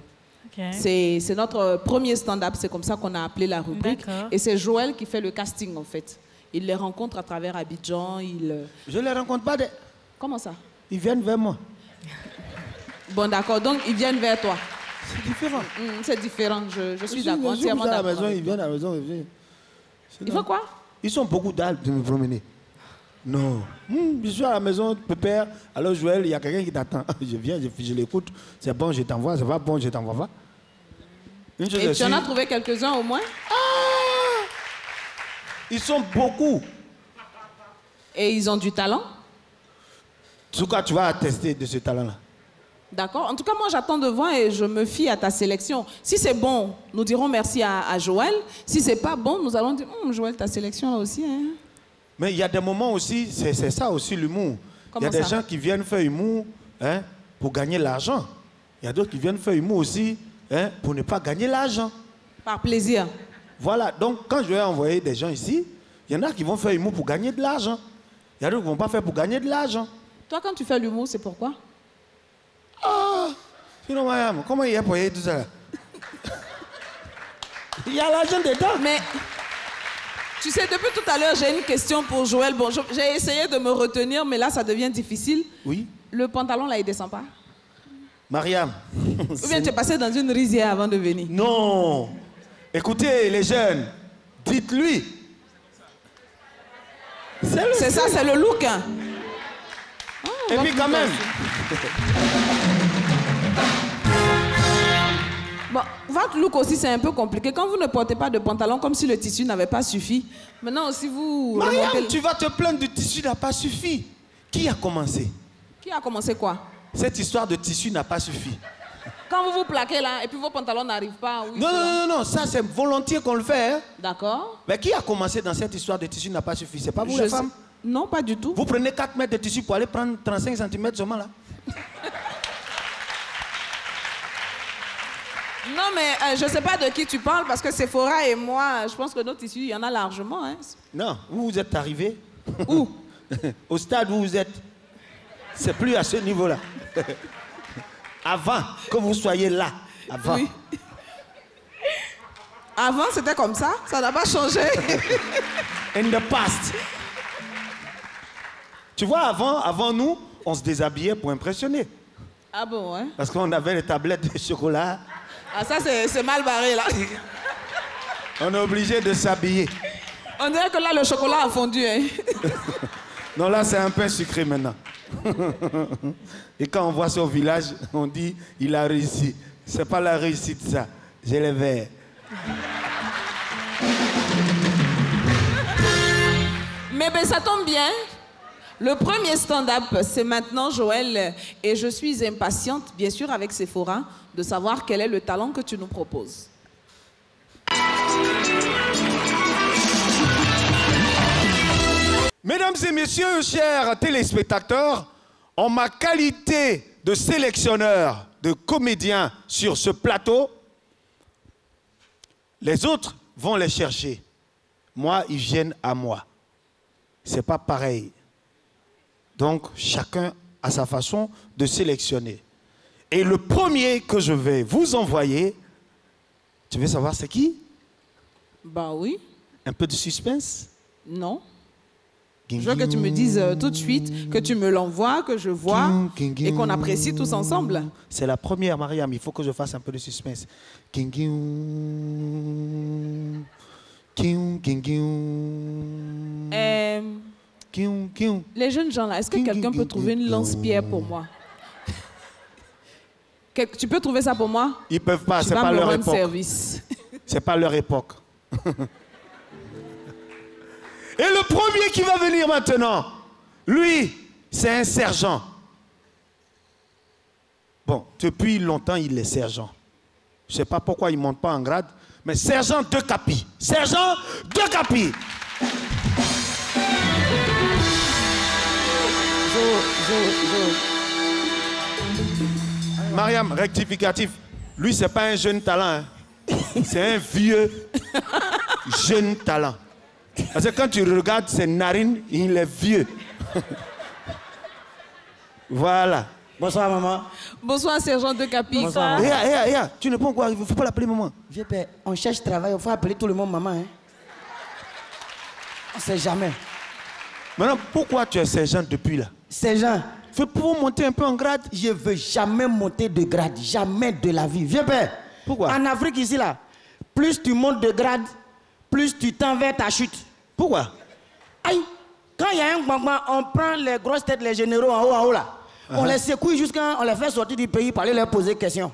Ok. C'est notre premier stand-up, c'est comme ça qu'on a appelé la rubrique. D'accord. Et c'est Joël qui fait le casting, en fait. Il les rencontre à travers Abidjan. Je ne les rencontre pas. Comment ça? Ils viennent vers moi. Bon, d'accord. Donc, ils viennent vers toi. C'est différent. C'est différent. Je suis Je d'accord. Entièrement à la d'accord. maison, ils viennent à la maison. Ils viennent. Il faut quoi? Ils sont beaucoup d'âge de me promener. Non. Je suis à la maison, pépère. Alors Joël, il y a quelqu'un qui t'attend. Je viens, je l'écoute. C'est bon, je t'envoie. C'est pas bon, je t'envoie pas. Une chose Et est tu en sûre. as trouvé quelques-uns au moins? Ils sont beaucoup. Et ils ont du talent? En tout cas, tu vas attester de ce talent-là. D'accord. En tout cas, moi, j'attends de voir et je me fie à ta sélection. Si c'est bon, nous dirons merci à Joël. Si c'est pas bon, nous allons dire, Joël, ta sélection là aussi. Hein? Mais il y a des moments aussi, c'est ça aussi l'humour. Il y a Comment des ça? gens qui viennent faire humour pour gagner l'argent. Il y a d'autres qui viennent faire humour aussi pour ne pas gagner l'argent. Par plaisir. Voilà, donc quand je vais envoyer des gens ici, il y en a qui vont faire humour pour gagner de l'argent. Il y a d'autres qui ne vont pas faire pour gagner de l'argent. Toi, quand tu fais l'humour, c'est pourquoi? Ah, sinon, madame, comment il y a pour tout ça là? Il y a l'argent dedans. Mais, tu sais, depuis tout à l'heure, j'ai une question pour Joël. Bon, j'ai essayé de me retenir, mais là, ça devient difficile. Oui. Le pantalon, là, il descend pas? Mariam. Ou bien tu es passé dans une rizière avant de venir? Non. Écoutez, les jeunes, dites-lui. C'est ça, c'est le look. Hein. Et puis quand même. Bon, votre look aussi, c'est un peu compliqué. Quand vous ne portez pas de pantalon, comme si le tissu n'avait pas suffi. Maintenant aussi, vous... Mariam, remontez... tu vas te plaindre du tissu n'a pas suffi. Qui a commencé? Qui a commencé quoi? Cette histoire de tissu n'a pas suffi. Quand vous vous plaquez là, et puis vos pantalons n'arrivent pas... Oui, Non, ça c'est volontiers qu'on le fait. Hein? D'accord. Mais qui a commencé dans cette histoire de tissu n'a pas suffi? C'est pas vous les femmes? Non, pas du tout. Vous prenez 4 mètres de tissu pour aller prendre 35 cm seulement là. Non, mais je ne sais pas de qui tu parles parce que Sephora et moi, je pense que notre issue, il y en a largement. Hein. Non, vous êtes arrivé. Où? Au stade où vous êtes. C'est plus à ce niveau-là. Avant que vous soyez là. Avant. Oui. Avant, c'était comme ça. Ça n'a pas changé. In the past. Tu vois, avant nous, on se déshabillait pour impressionner. Ah bon, hein? Parce qu'on avait les tablettes de chocolat. Ah, ça, c'est mal barré, là. On est obligé de s'habiller. On dirait que là, le chocolat a fondu, hein? Non, là, c'est un pain sucré maintenant. Et quand on voit ça au village, on dit, il a réussi. C'est pas la réussite, ça. J'ai les verres. Mais ben, ça tombe bien. Le premier stand-up, c'est maintenant, Joël. Et je suis impatiente, bien sûr, avec Sephora, de savoir quel est le talent que tu nous proposes. Mesdames et messieurs, chers téléspectateurs, en ma qualité de sélectionneur de comédiens sur ce plateau, les autres vont les chercher. Moi, ils viennent à moi. C'est pas pareil. Donc, chacun a sa façon de sélectionner. Et le premier que je vais vous envoyer, tu veux savoir c'est qui? Bah oui. Un peu de suspense? Non. Je veux que tu me dises tout de suite, que tu me l'envoies, que je vois et qu'on apprécie tous ensemble. C'est la première, Mariam. Il faut que je fasse un peu de suspense. Les jeunes gens là, est-ce que quelqu'un peut trouver une lance-pierre pour moi? Tu peux trouver ça pour moi? Ils peuvent pas, c'est pas leur rendre époque. Service. C'est pas leur époque. Et le premier qui va venir maintenant, lui, c'est un sergent. Bon, depuis longtemps, il est sergent. Je ne sais pas pourquoi il ne monte pas en grade, mais sergent de Capi. Sergent de Capi. Mariam, rectificatif. Lui, ce n'est pas un jeune talent. Hein. C'est un vieux jeune talent. Parce que quand tu regardes ses narines, il est vieux. Voilà. Bonsoir, maman. Bonsoir, sergent de Capi. Bonsoir. Tu ne peux pas, il ne faut pas l'appeler maman. Vieux père, on cherche travail, il faut appeler tout le monde maman. Hein? On ne sait jamais. Maintenant, pourquoi tu es sergent depuis là? Sergent. C'est pour monter un peu en grade. Je ne veux jamais monter de grade, jamais de la vie. Vieux père. Pourquoi? En Afrique, ici, là, plus tu montes de grade, plus tu tends vers ta chute. Pourquoi? Aïe, quand il y a un gbangban, on prend les grosses têtes, les généraux en haut là. On les secoue jusqu'à on les fait sortir du pays pour aller leur poser des questions.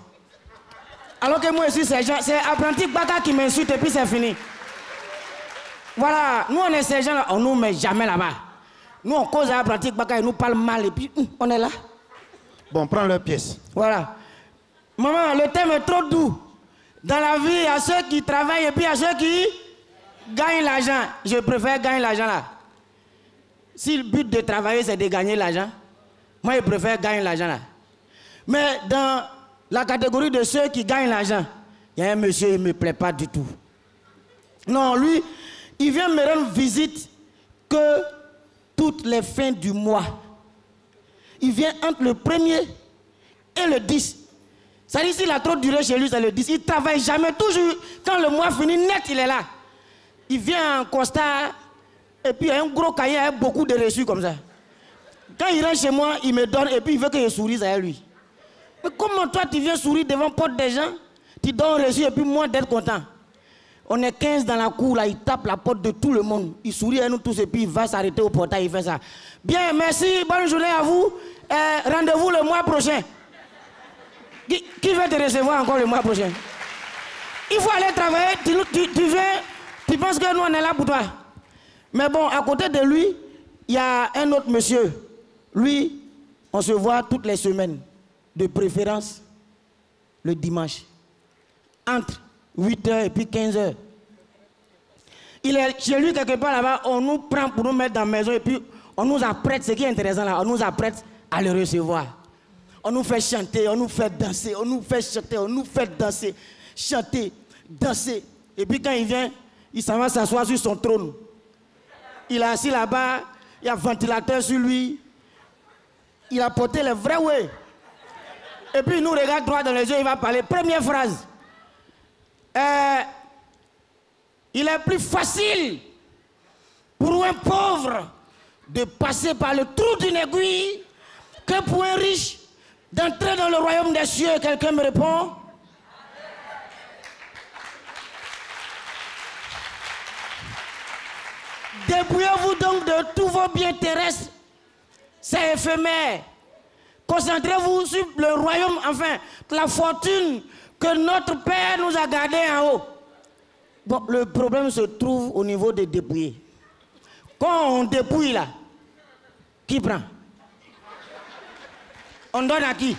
Alors que moi aussi, c'est apprenti Baka qui m'insulte et puis c'est fini. Voilà, nous on est ces gens là, on nous met jamais là-bas. Nous on cause à apprenti Baka, ils nous parlent mal et puis on est là. Bon, prends leur pièce. Voilà. Maman, le thème est trop doux. Dans la vie, il y a ceux qui travaillent et puis il y a ceux qui gagnent l'argent. Je préfère gagner l'argent là. Si le but de travailler c'est de gagner l'argent, moi je préfère gagner l'argent là. Mais dans la catégorie de ceux qui gagnent l'argent, il y a un monsieur, il ne me plaît pas du tout. Non, lui, il vient me rendre visite que toutes les fins du mois. Il vient entre le 1er et le 10. Ça dit, s'il a trop duré chez lui, c'est le 10. Il ne travaille jamais, toujours. Quand le mois finit, net, il est là. Il vient en constat, et puis il y a un gros cahier avec beaucoup de reçus comme ça. Quand il rentre chez moi, il me donne, et puis il veut que je sourise avec lui. Mais comment toi, tu viens sourire devant la porte des gens? Tu donnes un reçu, et puis moi, d'être content. On est 15 dans la cour, là, il tape la porte de tout le monde. Il sourit à nous tous, et puis il va s'arrêter au portail, il fait ça. Bien, merci, bonne journée à vous. Rendez-vous le mois prochain. Qui veut te recevoir encore le mois prochain? Il faut aller travailler, tu viens, tu penses que nous on est là pour toi. Mais bon, à côté de lui, il y a un autre monsieur. Lui, on se voit toutes les semaines, de préférence le dimanche, entre 8h et puis 15h. Il est chez lui quelque part là-bas, on nous prend pour nous mettre dans la maison et puis on nous apprête, ce qui est intéressant là, on nous apprête à le recevoir. On nous fait chanter, on nous fait danser, on nous fait chanter, on nous fait danser. chanter, danser. Et puis quand il vient, il s'en va s'asseoir sur son trône. Il est assis là-bas, il y a un ventilateur sur lui. Il a porté les vrais ouais. Et puis il nous regarde droit dans les yeux, il va parler. Première phrase. Il est plus facile pour un pauvre de passer par le trou d'une aiguille que pour un riche d'entrer dans le royaume des cieux. Quelqu'un me répond? Dépouillez-vous donc de tous vos biens terrestres. C'est éphémère. Concentrez-vous sur le royaume, enfin, la fortune que notre Père nous a gardée en haut. Bon, le problème se trouve au niveau des dépouillés. Quand on dépouille là, qui prend? On donne à qui?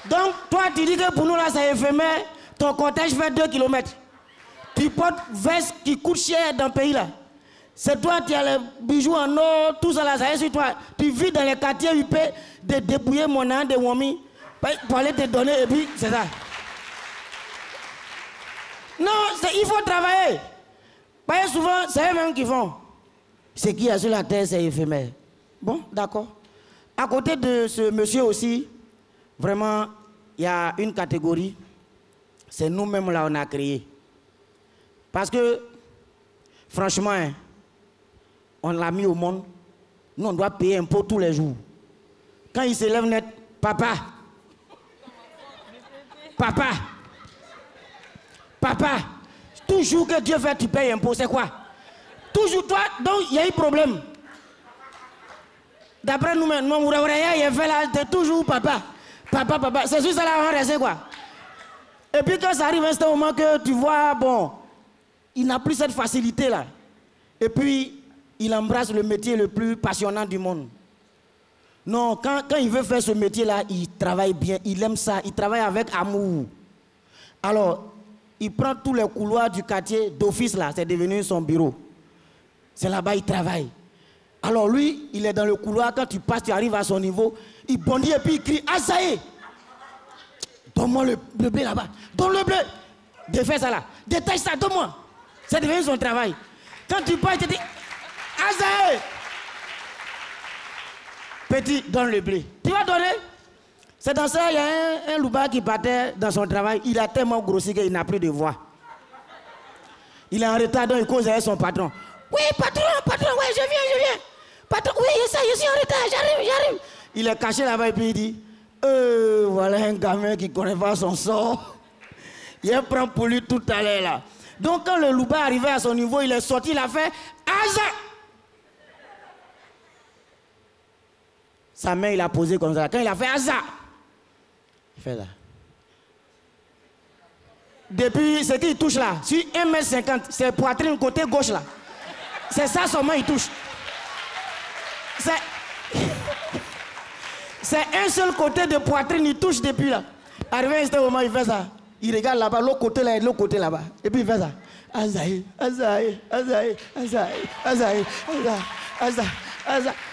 Donc, toi, tu dis que pour nous là, c'est éphémère, ton cortège fait 2 km. Tu portes veste qui coûte cher dans le pays là. C'est toi qui as les bijoux en or, tout ça là, ça est sur toi. Tu vis dans les quartiers UP de dépouiller mon âne de Wami pour aller te donner et puis c'est ça. Non, il faut travailler. Parce que souvent, c'est eux-mêmes qui font. Ce qu'il y a sur la terre, c'est éphémère. Bon, d'accord. À côté de ce monsieur aussi, vraiment, il y a une catégorie. C'est nous-mêmes là, on a créé. Parce que, franchement, hein, on l'a mis au monde. Nous, on doit payer un pot tous les jours. Quand il se lève net, papa, toujours que Dieu fait, tu payes un pot, c'est quoi? Toujours toi, donc il y a eu problème. D'après nous-mêmes, il a fait là, c'est toujours papa. C'est juste ça là, on va rester quoi. Et puis quand ça arrive, c'est un moment que tu vois, bon, il n'a plus cette facilité là. Et puis, il embrasse le métier le plus passionnant du monde. Non, quand il veut faire ce métier-là, il travaille bien, il aime ça, il travaille avec amour. Alors, il prend tous les couloirs du quartier d'office là, c'est devenu son bureau. C'est là-bas il travaille. Alors lui, il est dans le couloir, quand tu passes, tu arrives à son niveau, il bondit et puis il crie, ah ça y est, donne-moi le blé là-bas, donne le blé, défais ça là, détache ça, donne-moi. C'est devenu son travail. Quand tu passes, tu te dis, ah ça y est, petit, donne le blé. Tu vas donner? C'est dans ça, il y a un louba qui partait dans son travail, il a tellement grossi qu'il n'a plus de voix. Il est en retard, donc il cause avec son patron. Oui, patron, ouais, je viens. Patron, oui, ça, je suis en retard, j'arrive. Il est caché là-bas et puis il dit, voilà un gamin qui ne connaît pas son sort. Il prend pour lui tout à l'heure là. Donc quand le louba est arrivé à son niveau, il est sorti, il a fait, Aza! Sa main, il a posé comme ça. Quand il a fait Aza, il fait là. Depuis ce qu'il touche là, sur 1,50 m, c'est poitrine côté gauche là. C'est ça seulement il touche. C'est un seul côté de poitrine, il touche depuis là. Arrivé à ce moment, il fait ça. Il regarde là-bas, l'autre côté là et l'autre côté là-bas. Et puis il fait ça. Azaï.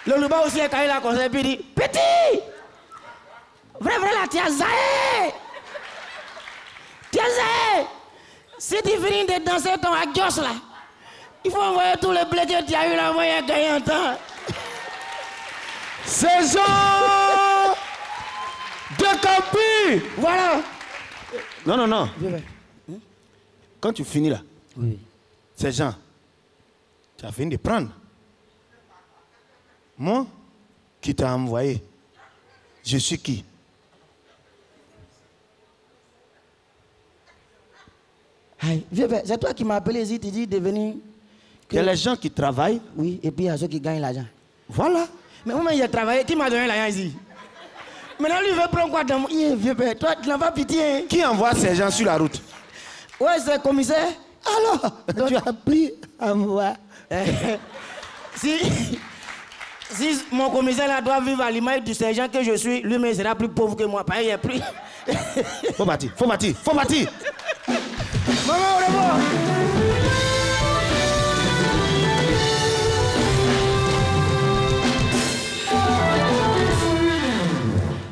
Le louba aussi est quand il a comme ça, et puis il dit, petit! Vrai là, tu as zaï! Si tu finis de danser ton adios là, il faut envoyer tout le blé que tu as eu là, envoyer gagner un temps. Saison de Campi! Voilà. Non. Quand tu finis là, oui. Ces gens, tu as fini de prendre. Moi, qui t'a envoyé, je suis qui? C'est toi qui m'as appelé ici, tu dis de venir. Il y a les gens qui travaillent. Oui, et puis il y a ceux qui gagnent l'argent. Voilà. Mais moi, il a travaillé, qui m'a donné l'argent ici? Maintenant, lui, il veut prendre quoi dans mon... Vieux père, toi, tu n'as pas pitié. Hein? Qui envoie ces gens sur la route? Ouais, c'est le commissaire. Alors, tu as pris à moi. Si mon commissaire là doit vivre à l'image du sergent que je suis, lui-même sera plus pauvre que moi. Pareil, il est plus. Faut bâtir. Maman, au revoir.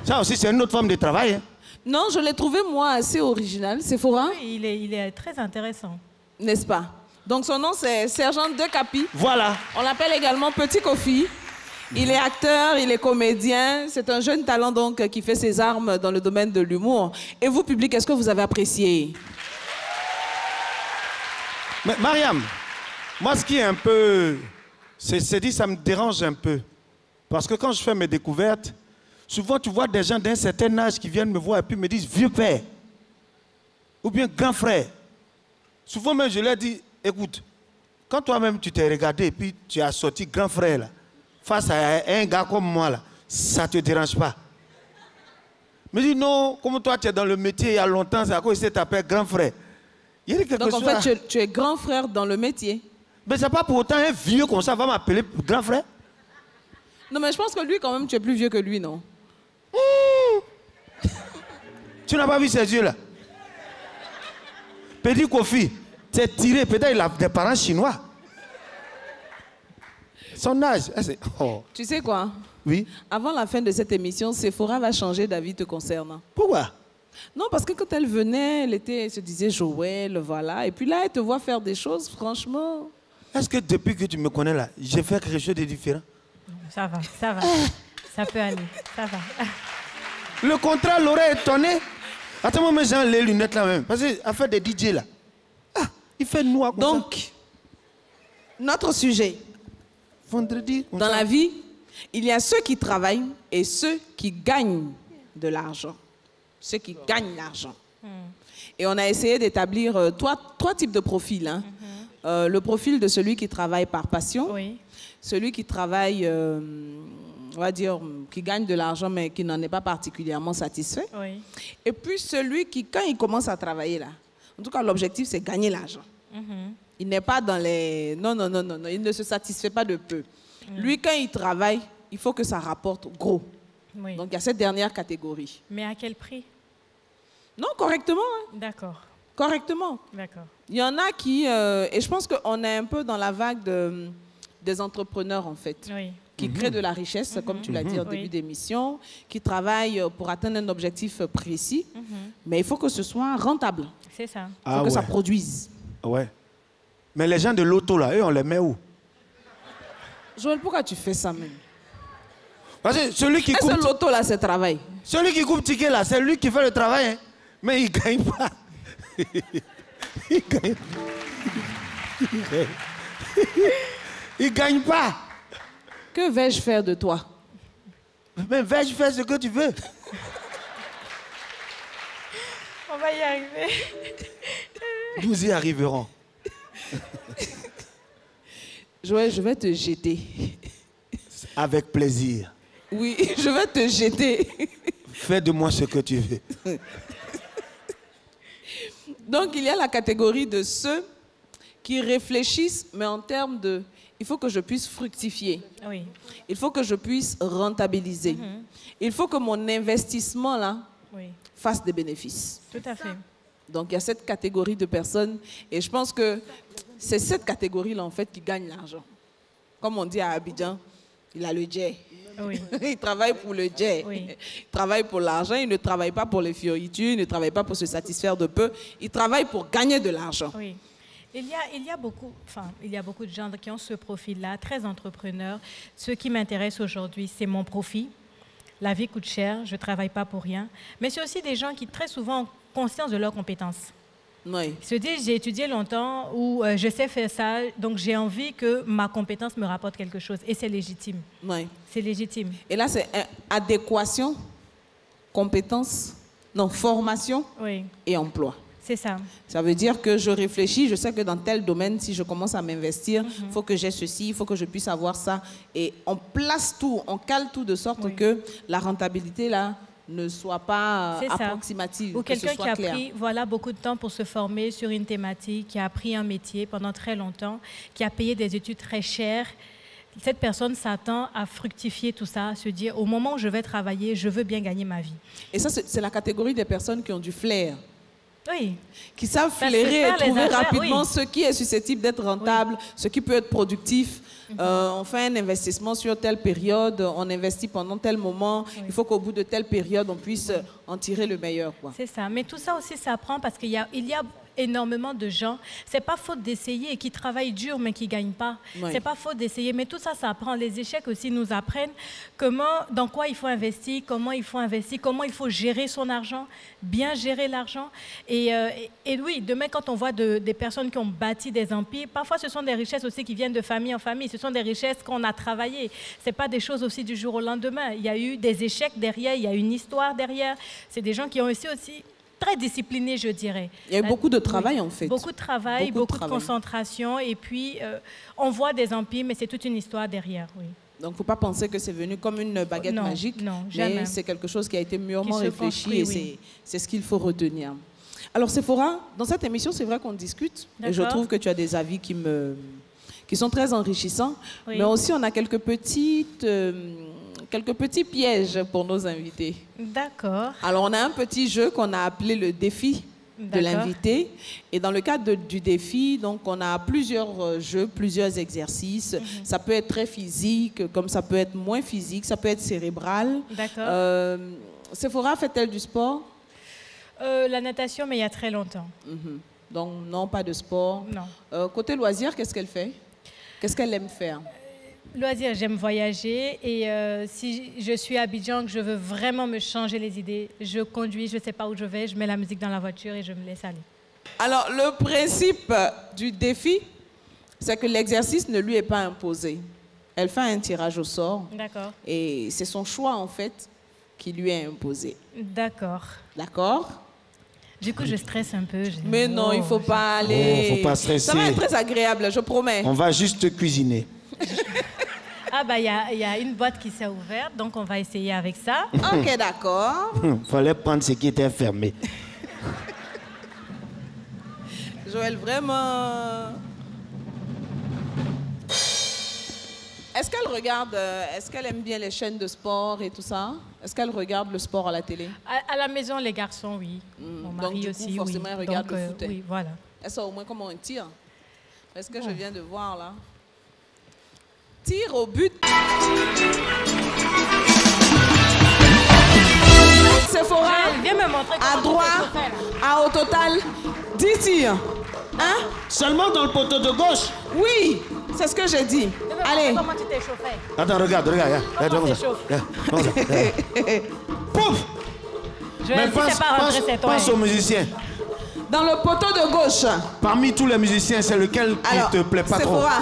Ça aussi, c'est une autre forme de travail. Hein. Non, je l'ai trouvé, moi, assez original. Sephora? Oui, il est très intéressant. N'est-ce pas? Donc, son nom, c'est Sergent De Capi. Voilà. On l'appelle également Petit Kofi. Il est acteur, il est comédien. C'est un jeune talent, donc, qui fait ses armes dans le domaine de l'humour. Et vous, public, est-ce que vous avez apprécié? Mais Mariam, moi, ce qui est un peu... C'est dit, ça me dérange un peu. Parce que quand je fais mes découvertes, souvent, tu vois des gens d'un certain âge qui viennent me voir et puis me disent « vieux père » ou bien « grand frère ». Souvent même, je leur dis « écoute, quand toi-même tu t'es regardé et puis tu as sorti grand frère là, face à un gars comme moi, là, ça ne te dérange pas ?» Mais je dis « non, comme toi tu es dans le métier il y a longtemps, c'est à cause que tu t'appelles grand frère. » Donc en fait, tu es grand frère dans le métier. Mais c'est pas pour autant un vieux comme ça va m'appeler grand frère. Non, mais je pense que lui, quand même, tu es plus vieux que lui, non? Tu n'as pas vu ses yeux là? Petit Kofi, c'est tiré, peut-être il a des parents chinois. Son âge, oh. Tu sais quoi? Oui. Avant la fin de cette émission, Sephora va changer d'avis te concernant. Pourquoi? Non, parce que quand elle venait, elle se disait Joël, voilà. Et puis là, elle te voit faire des choses, franchement. Est-ce que depuis que tu me connais là, j'ai fait quelque chose de différent? Ça va, ça va. Ça peut aller, ça va. Le contrat l'aurait étonné. Attends, moi, j'ai les lunettes là même. Parce qu'elle fait des DJ là. Ah, il fait noir comme donc, ça. Notre sujet. Vendredi. Dans la vie, il y a ceux qui travaillent et ceux qui gagnent de l'argent. Ceux qui gagnent l'argent. Et on a essayé d'établir trois types de profils. Hein. Le profil de celui qui travaille par passion. Oui. Celui qui travaille, on va dire, qui gagne de l'argent mais qui n'en est pas particulièrement satisfait. Oui. Et puis celui qui, quand il commence à travailler là, en tout cas l'objectif c'est gagner l'argent. Il n'est pas dans les... Non, il ne se satisfait pas de peu. Lui, quand il travaille, il faut que ça rapporte gros. Oui. Donc il y a cette dernière catégorie. Mais à quel prix? Non, correctement. Hein. D'accord. Correctement. D'accord. Il y en a qui... et je pense qu'on est un peu dans la vague des entrepreneurs, en fait, Oui. qui créent de la richesse, comme tu l'as dit en début d'émission, qui travaillent pour atteindre un objectif précis, mais il faut que ce soit rentable. C'est ça. Il faut que ça produise. Ouais. Mais les gens de l'auto, là, eux, on les met où? Joël, pourquoi tu fais ça même? Parce que celui qui coupe... Est-ce que l'auto, là, c'est travail? Celui qui coupe ticket, là, c'est lui qui fait le travail, hein. Mais il ne gagne pas. Il gagne pas. Que vais-je faire de toi? Mais vais-je faire ce que tu veux? On va y arriver. Nous y arriverons. Joël, je vais te jeter. Avec plaisir. Oui, je vais te jeter. Fais de moi ce que tu veux. Donc, il y a la catégorie de ceux qui réfléchissent, mais en termes de... Il faut que je puisse fructifier. Oui. Il faut que je puisse rentabiliser. Il faut que mon investissement, là, fasse des bénéfices. Tout à fait. Donc, il y a cette catégorie de personnes. Et je pense que c'est cette catégorie-là, en fait, qui gagne l'argent. Comme on dit à Abidjan, il a le jet. Oui. Il travaille pour le jet. Oui. Il travaille pour l'argent. Il ne travaille pas pour les fioritures. Il ne travaille pas pour se satisfaire de peu. Il travaille pour gagner de l'argent. Oui. Il y a beaucoup de gens qui ont ce profil-là, très entrepreneurs. Ce qui m'intéresse aujourd'hui, c'est mon profit. La vie coûte cher, je ne travaille pas pour rien. Mais c'est aussi des gens qui, très souvent, ont conscience de leurs compétences. Oui. Ils se disent, j'ai étudié longtemps ou je sais faire ça, donc j'ai envie que ma compétence me rapporte quelque chose. Et c'est légitime. Oui. C'est légitime. Et là, c'est adéquation, compétence, non, formation et emploi. C'est ça. Ça veut dire que je réfléchis, je sais que dans tel domaine, si je commence à m'investir, il faut que j'ai ceci, il faut que je puisse avoir ça. Et on place tout, on cale tout de sorte que la rentabilité, là, ne soit pas approximative. Ou quelqu'un qui a pris beaucoup de temps pour se former sur une thématique, qui a appris un métier pendant très longtemps, qui a payé des études très chères. Cette personne s'attend à fructifier tout ça, à se dire, au moment où je vais travailler, je veux bien gagner ma vie. Et ça, c'est la catégorie des personnes qui ont du flair. Oui. Qui savent Parce que flairer et faire les trouver affaires, rapidement oui. ce qui est susceptible d'être rentable, ce qui peut être productif. On fait un investissement sur telle période, on investit pendant tel moment. Il faut qu'au bout de telle période, on puisse en tirer le meilleur, quoi. C'est ça. Mais tout ça aussi, ça apprend parce qu'il y a énormément de gens. C'est pas faute d'essayer, qui travaillent dur mais qui gagnent pas. Oui. C'est pas faute d'essayer. Mais tout ça, ça apprend. Les échecs aussi nous apprennent dans quoi il faut investir, comment il faut investir, comment il faut gérer son argent, bien gérer l'argent. Et oui, demain, quand on voit des personnes qui ont bâti des empires, parfois ce sont des richesses aussi qui viennent de famille en famille. Ce sont des richesses qu'on a travaillées. C'est pas des choses aussi du jour au lendemain. Il y a eu des échecs derrière, il y a une histoire derrière. C'est des gens qui ont aussi très disciplinés, je dirais. Il y a eu beaucoup de travail, en fait. Beaucoup de travail, beaucoup de concentration. Et puis, on voit des empires, mais c'est toute une histoire derrière, oui. Donc, il ne faut pas penser que c'est venu comme une baguette magique. Non, jamais. Mais c'est quelque chose qui a été mûrement Qui se réfléchi construit, et oui. c'est ce qu'il faut retenir. Alors, Sephora, dans cette émission, c'est vrai qu'on discute. Et je trouve que tu as des avis qui sont très enrichissants. Oui. Mais aussi, on a quelques petits pièges pour nos invités. D'accord. Alors, on a un petit jeu qu'on a appelé le défi de l'invité. Et dans le cadre du défi, donc, on a plusieurs jeux, plusieurs exercices. Ça peut être très physique, comme ça peut être moins physique, ça peut être cérébral. D'accord. Sephora fait-elle du sport? La natation, mais il y a très longtemps. Donc, non, pas de sport. Non. Côté loisirs, qu'est-ce qu'elle fait? Qu'est-ce qu'elle aime faire? Loisir, j'aime voyager et si je suis à Abidjan, que je veux vraiment me changer les idées, je conduis, je ne sais pas où je vais, je mets la musique dans la voiture et je me laisse aller. Alors, le principe du défi, c'est que l'exercice ne lui est pas imposé. Elle fait un tirage au sort. D'accord. Et c'est son choix, en fait, qui lui est imposé. D'accord. D'accord? Du coup, je stresse un peu. Mais non, il ne faut pas aller... faut pas stresser. Ça va être très agréable, je promets. On va juste cuisiner. Ah bah, il y a une boîte qui s'est ouverte, donc on va essayer avec ça. Ok, d'accord. Fallait prendre ce qui était fermé. Joël, vraiment... Est-ce qu'elle regarde, est-ce qu'elle aime bien les chaînes de sport et tout ça? Est-ce qu'elle regarde le sport à la télé? À la maison, les garçons, oui. Mon mari donc, du aussi, coup, forcément, oui. elle regarde Donc, le foot. oui, voilà. Elle sait au moins comment on tire. Est-ce que je viens de voir, là? Tir au but. Sephora, viens me montrer à droite, au total, 10 tirs. Hein? Seulement dans le poteau de gauche? Oui, c'est ce que j'ai dit. Allez. Comment tu t'es chauffé? Attends, regarde. Comment tu chauffes? Pouf! Joël, si c'est pas rentré, c'est toi. Pense aux musiciens. Dans le poteau de gauche. Parmi tous les musiciens, c'est lequel qui te plaît pas trop? Sephora,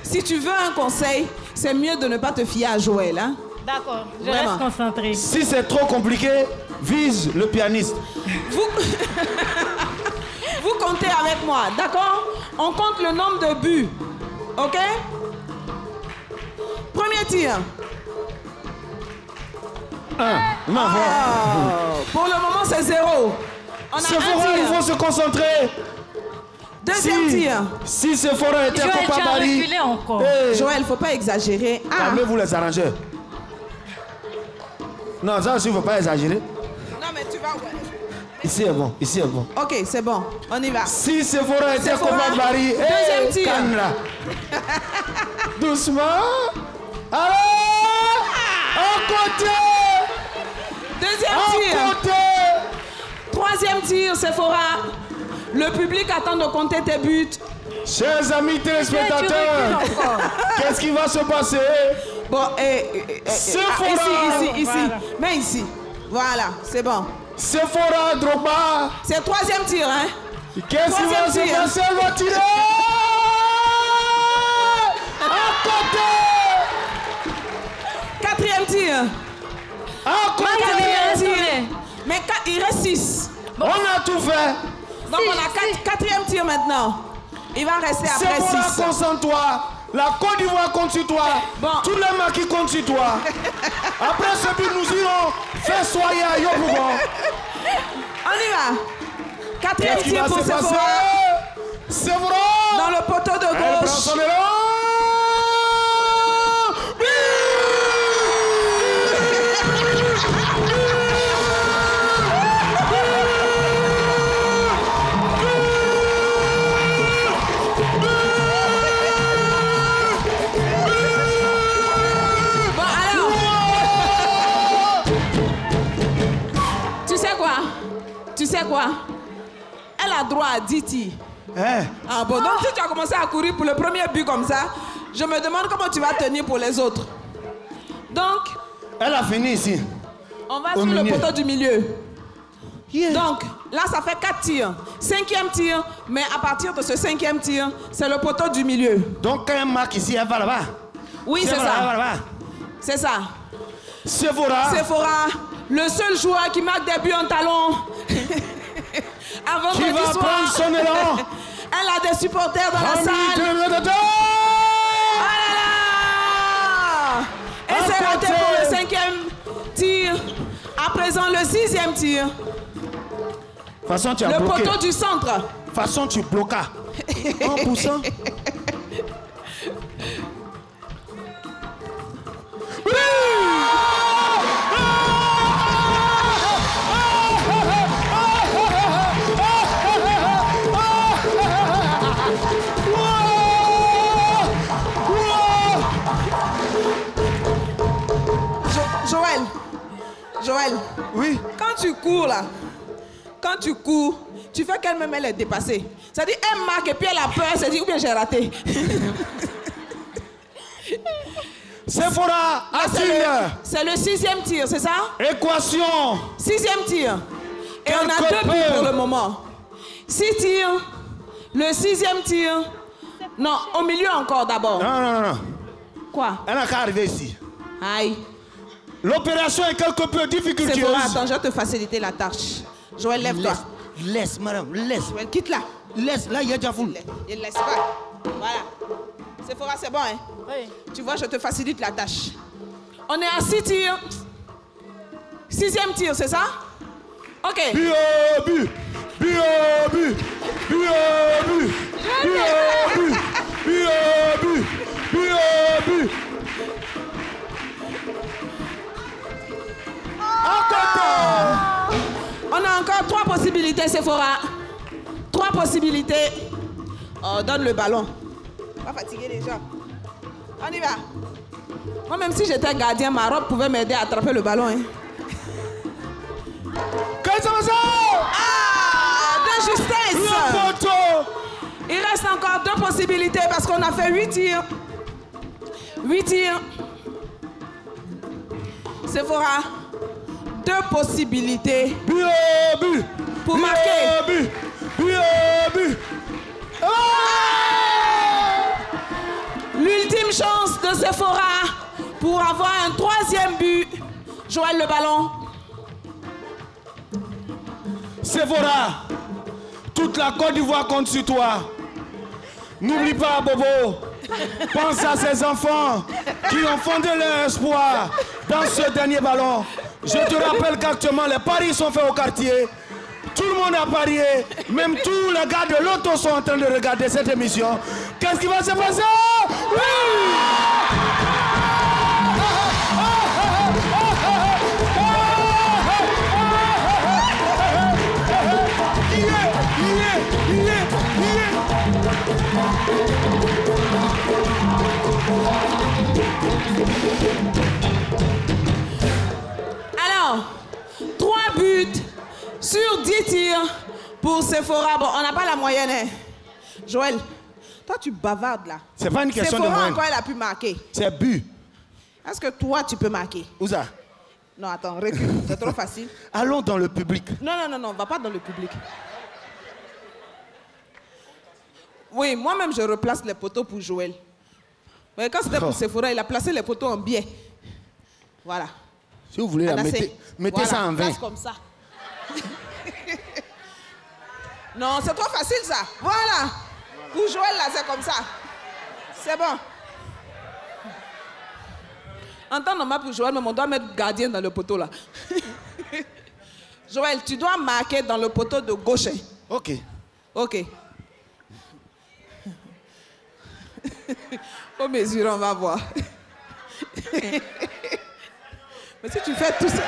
si tu veux un conseil, c'est mieux de ne pas te fier à Joël. Hein? D'accord, je Vraiment. reste concentrée. Si c'est trop compliqué, vise le pianiste. Vous comptez avec moi, d'accord? On compte le nombre de buts, ok? Premier tir. Pour le moment, c'est 0. On a Sephora, un tir. il faut se concentrer. Deuxième tir. Si Sephora était Joël, Papa tu as Marie... reculé encore. Joël, faut pas exagérer. Calmez-vous les arrangeurs. Non, ça aussi, il ne faut pas exagérer. Non, mais tu vas... Ici est bon, ici est bon. Ok, c'est bon. On y va. Si Sephora était Papa Marie... Deuxième tir. Calme-la. Doucement. Allez! À côté! Deuxième tir. Côté. Troisième tir, Sephora. Le public attend de compter tes buts. Chers amis téléspectateurs, qu'est-ce qui va se passer? Bon, Sephora. Ici. Voilà. Mais ici. Voilà, c'est bon. Sephora, Drogba. C'est le troisième tir, hein? Qu'est-ce qui va se passer? Elle va tirer. À côté. Quatrième tir. À côté. Quatrième tir. Mais il reste 6. On a tout fait. Donc on a quatrième tir maintenant. Il va rester après 6. Sephora, concentre-toi. La Côte d'Ivoire compte sur toi. Bon. Tous les maquis comptent sur toi. Après ce but, nous irons faire soyer à Yopougon. On y va. Quatrième Qu'est-ce qui tir va pour se passer? Sephora. Sephora. Dans le poteau de Elle prend gauche. son élan. quoi? Elle a droit à 10 tirs. Hein? Ah bon, donc si tu as commencé à courir pour le premier but comme ça, je me demande comment tu vas tenir pour les autres. Donc... Elle a fini ici. On va sur le poteau du milieu. Yeah. Donc, là, ça fait 4 tirs. 5e tir, mais à partir de ce 5e tir, c'est le poteau du milieu. Donc, quand elle marque ici, elle va là-bas? Oui, c'est ça. C'est ça. Sephora, le seul joueur qui marque des buts en talon. Avant qui va prendre son élan. Elle a des supporters dans la salle. Oh là là! Et c'est raté pour le 5e tir. À présent, le 6e tir. Façon, tu as le bloqué. Poteau du centre. Façon, tu bloquas. En poussant. Joël. Oui. Quand tu cours là, tu fais qu'elle-même elle est dépassée. C'est-à-dire elle marque et puis elle a peur, elle se dit ou bien j'ai raté. Sephora, c'est le 6e tir, c'est ça? Équation. 6e tir. Et on a 2 buts pour le moment. 6 tirs. Le 6e tir. Non, au milieu encore d'abord. Non. Quoi? Elle n'a qu'à arriver ici. Aïe. L'opération est quelque peu difficultueuse. C'est bon, attends, je vais te faciliter la tâche. Joël, lève-toi. Laisse, madame, laisse. Joël, quitte là. Laisse, là, il y a déjà foule. Ne laisse pas. Voilà. Sephora, c'est bon, hein? Oui. Tu vois, je te facilite la tâche. On est à 6 tirs. 6e tir, c'est ça? Ok. But. On a encore 3 possibilités, Sephora. 3 possibilités. Oh, donne le ballon. Pas fatiguer les gens. On y va. Moi, même si j'étais gardien, ma robe pouvait m'aider à attraper le ballon. Hein. De justesse. Il reste encore 2 possibilités parce qu'on a fait 8 tirs. 8 tirs. Sephora, 2 possibilités pour marquer. L'ultime chance de Sephora pour avoir un 3e but. Joël, le ballon. Sephora, toute la Côte d'Ivoire compte sur toi. N'oublie pas, Bobo. Pense à ces enfants qui ont fondé leur espoir dans ce dernier ballon. Je te rappelle qu'actuellement, les paris sont faits au quartier. Tout le monde a parié. Même tous les gars de l'auto sont en train de regarder cette émission. Qu'est-ce qui va se passer? Oui! Alors, 3 buts sur 10 tirs pour Sephora. Bon, on n'a pas la moyenne, hein. Joël, toi tu bavardes là. C'est pas une question Sephora de moyenne. encore elle a pu marquer. C'est but. Est-ce que toi tu peux marquer? Où ça? Non, attends, recule, c'est trop facile. Allons dans le public. Non, va pas dans le public. Oui, moi-même je replace les poteaux pour Joël. Mais quand c'était pour Sephora, il a placé les poteaux en biais. Voilà. Si vous voulez, mettez voilà, ça en 20. place comme ça. Non, c'est trop facile ça. Voilà. Pour Joël, là, c'est comme ça. C'est bon. En temps normal pour Joël, mais on doit mettre gardien dans le poteau là. Joël, tu dois marquer dans le poteau de gauche. Ok. Ok. Faut mesurer, on va voir. Mais si tu fais tout ça...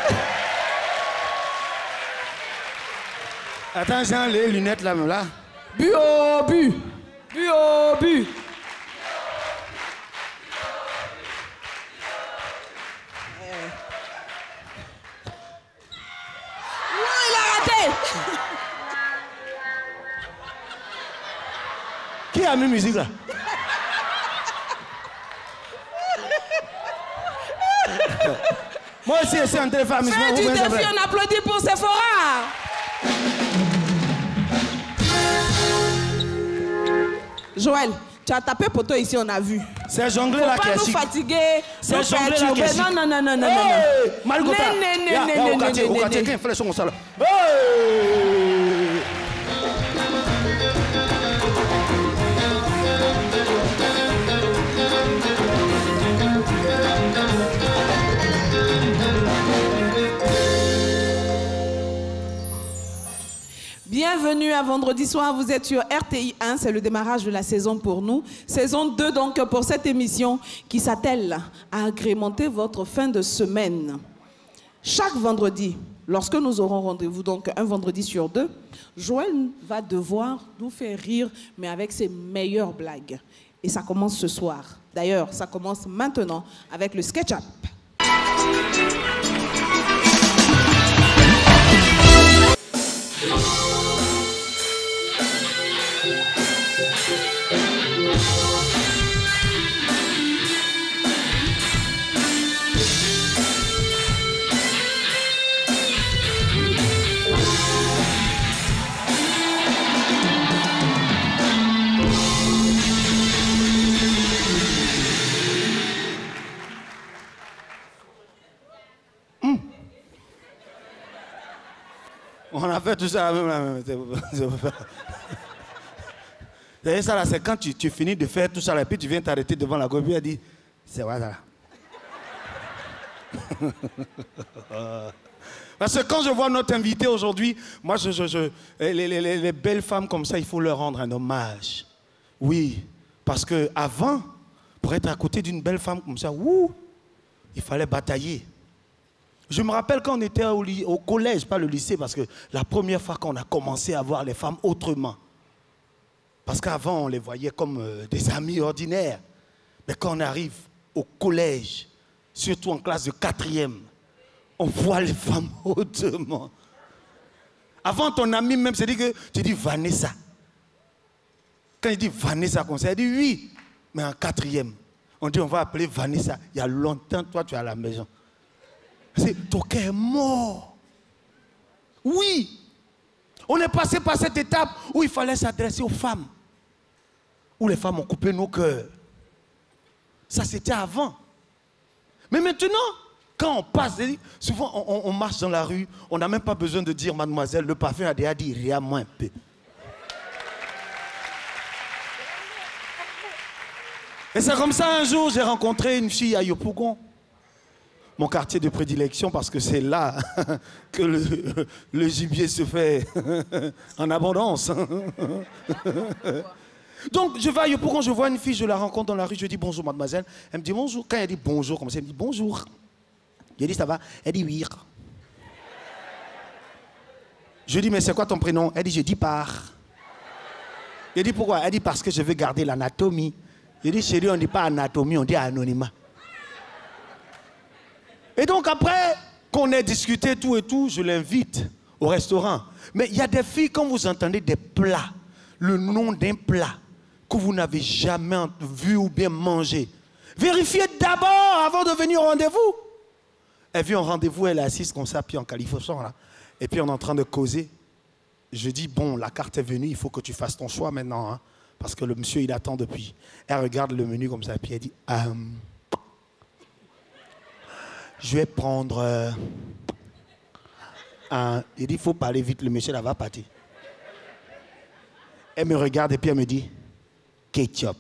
Attends, j'ai les lunettes là, même là. But au but. But au but. Non, il a raté. a mis musique là? Moi aussi, c'est un téléphone amusement. Fais du défi, on applaudit pour Sephora. Joël, tu as tapé poteau ici, on a vu. C'est jongler la classique. Faut pas nous fatiguer. C'est jongler la classique. Non, non, non, non, non, non. Marigota. Au quartier, qui fait les sons comme ça là? Bienvenue à Vendredi Soir, vous êtes sur RTI 1, c'est le démarrage de la saison pour nous. Saison 2 donc pour cette émission qui s'attelle à agrémenter votre fin de semaine. Chaque vendredi, lorsque nous aurons rendez-vous, donc un vendredi sur 2, Joël va devoir nous faire rire, mais avec ses meilleures blagues. Et ça commence ce soir. D'ailleurs, ça commence maintenant avec le SketchUp. On a fait tout ça. Ça là, c'est quand tu finis de faire tout ça là, et puis tu viens t'arrêter devant la copine et dire, c'est quoi ça là? Parce que quand je vois notre invité aujourd'hui, moi, les belles femmes comme ça, il faut leur rendre un hommage. Oui, parce qu'avant, pour être à côté d'une belle femme comme ça, il fallait batailler. Je me rappelle quand on était au collège, pas le lycée, parce que la première fois qu'on a commencé à voir les femmes autrement. Parce qu'avant, on les voyait comme des amis ordinaires. Mais quand on arrive au collège, surtout en classe de 4e, on voit les femmes autrement. Avant, ton ami même se dit que tu dis Vanessa. Quand il dit Vanessa comme ça, il dit oui, mais en 4e. On dit on va appeler Vanessa. Il y a longtemps, toi, tu es à la maison. Ton cœur est mort. Oui. On est passé par cette étape où il fallait s'adresser aux femmes. Où les femmes ont coupé nos cœurs. Ça, c'était avant. Mais maintenant, quand on passe, souvent on marche dans la rue, on n'a même pas besoin de dire mademoiselle, le parfum a déjà dit rien-moi un peu. Et c'est comme ça un jour, j'ai rencontré une fille à Yopougon. Mon quartier de prédilection, parce que c'est là que le gibier se fait en abondance. Donc, je vais à Yopougon, je vois une fille, je la rencontre dans la rue, je dis bonjour mademoiselle. Elle me dit bonjour. Quand elle dit bonjour, comme ça, elle me dit bonjour. Je dis ça va? Elle dit oui. Je dis mais c'est quoi ton prénom? Elle dit je dis par. Je dis pourquoi? Elle dit parce que je veux garder l'anatomie. Je dis chérie, on ne dit pas anatomie, on dit anonymat. Et donc après qu'on ait discuté tout et tout, je l'invite au restaurant. Mais il y a des filles, quand vous entendez des plats, le nom d'un plat que vous n'avez jamais vu ou bien mangé, vérifiez d'abord avant de venir au rendez-vous. Elle vient au rendez-vous, elle est assise comme ça, puis en califourchon là. Et puis on est en train de causer. Je dis, bon, la carte est venue, il faut que tu fasses ton choix maintenant. Hein, parce que le monsieur, il attend depuis. Elle regarde le menu comme ça, puis elle dit, je vais prendre un... Il dit, il faut parler vite, le monsieur là va partir. Elle me regarde et puis elle me dit, ketchup.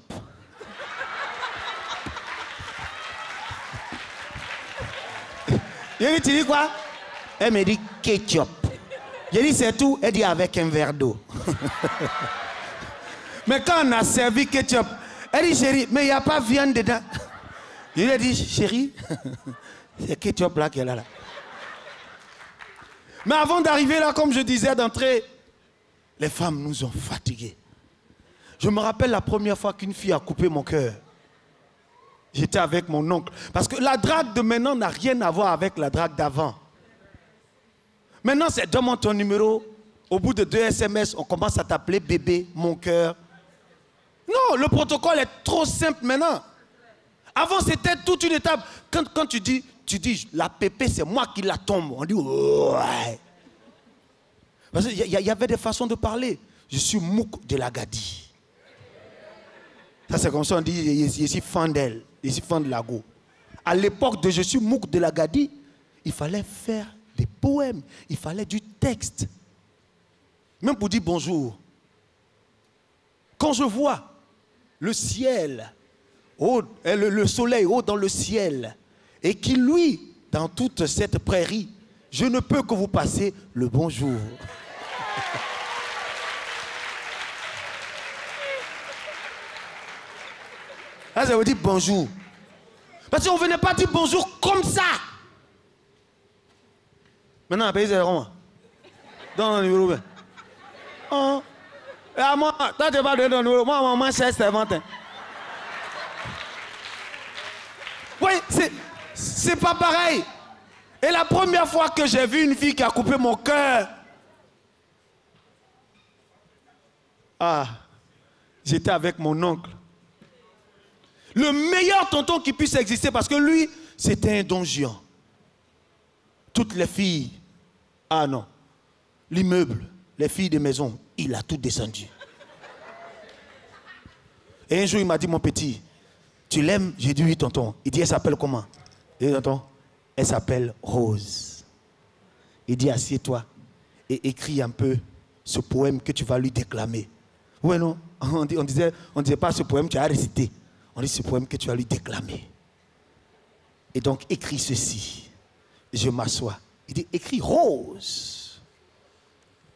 Je lui dis, tu dis quoi? Elle me dit, ketchup. Je dis, c'est tout? Elle dit, avec un verre d'eau. Mais quand on a servi ketchup, elle dit, chérie, mais il n'y a pas de viande dedans. Je lui ai dit, chérie, c'est ketchup là qu'elle a là. Mais avant d'arriver là, comme je disais d'entrée, les femmes nous ont fatigués. Je me rappelle la première fois qu'une fille a coupé mon cœur. J'étais avec mon oncle. Parce que la drague de maintenant n'a rien à voir avec la drague d'avant. Maintenant, c'est donne-moi ton numéro. Au bout de 2 SMS, on commence à t'appeler bébé, mon cœur. Non, le protocole est trop simple maintenant. Avant, c'était toute une étape. Quand tu dis, la pépé, c'est moi qui la tombe. On dit, ouais. Parce qu'il y avait des façons de parler. Je suis Mouk de la Gadi. Ça, c'est comme ça, on dit, je suis fan d'elle. Je suis fan de la go. À l'époque de je suis Mouk de la Gadi, il fallait faire des poèmes. Il fallait du texte. Même pour dire bonjour. Quand je vois le ciel, haut, le soleil haut dans le ciel, et qui luit dans toute cette prairie, je ne peux que vous passer le bonjour. Là, ça veut dire bonjour. Parce qu'on ne venait pas dire bonjour comme ça. Maintenant, le pays, c'est comment? Dans le numéro 20. Oh. Et moi, toi, tu vas donner ton numéro. Moi, maman, c'est 21. Oui, c'est pas pareil. Et la première fois que j'ai vu une fille qui a coupé mon cœur, j'étais avec mon oncle. Le meilleur tonton qui puisse exister parce que lui, c'était un don Juan. Toutes les filles, non. L'immeuble, les filles de maison, il a tout descendu. Et un jour, il m'a dit, mon petit, tu l'aimes? J'ai dit oui, tonton. Il dit, elle s'appelle comment? J'ai dit, tonton, elle s'appelle Rose. Il dit, assieds-toi et écris un peu ce poème que tu vas lui déclamer. Oui, non, on disait pas ce poème que tu as récité. On dit ce poème que tu vas lui déclamer. Et donc, écris ceci. Je m'assois. Il dit, écris rose.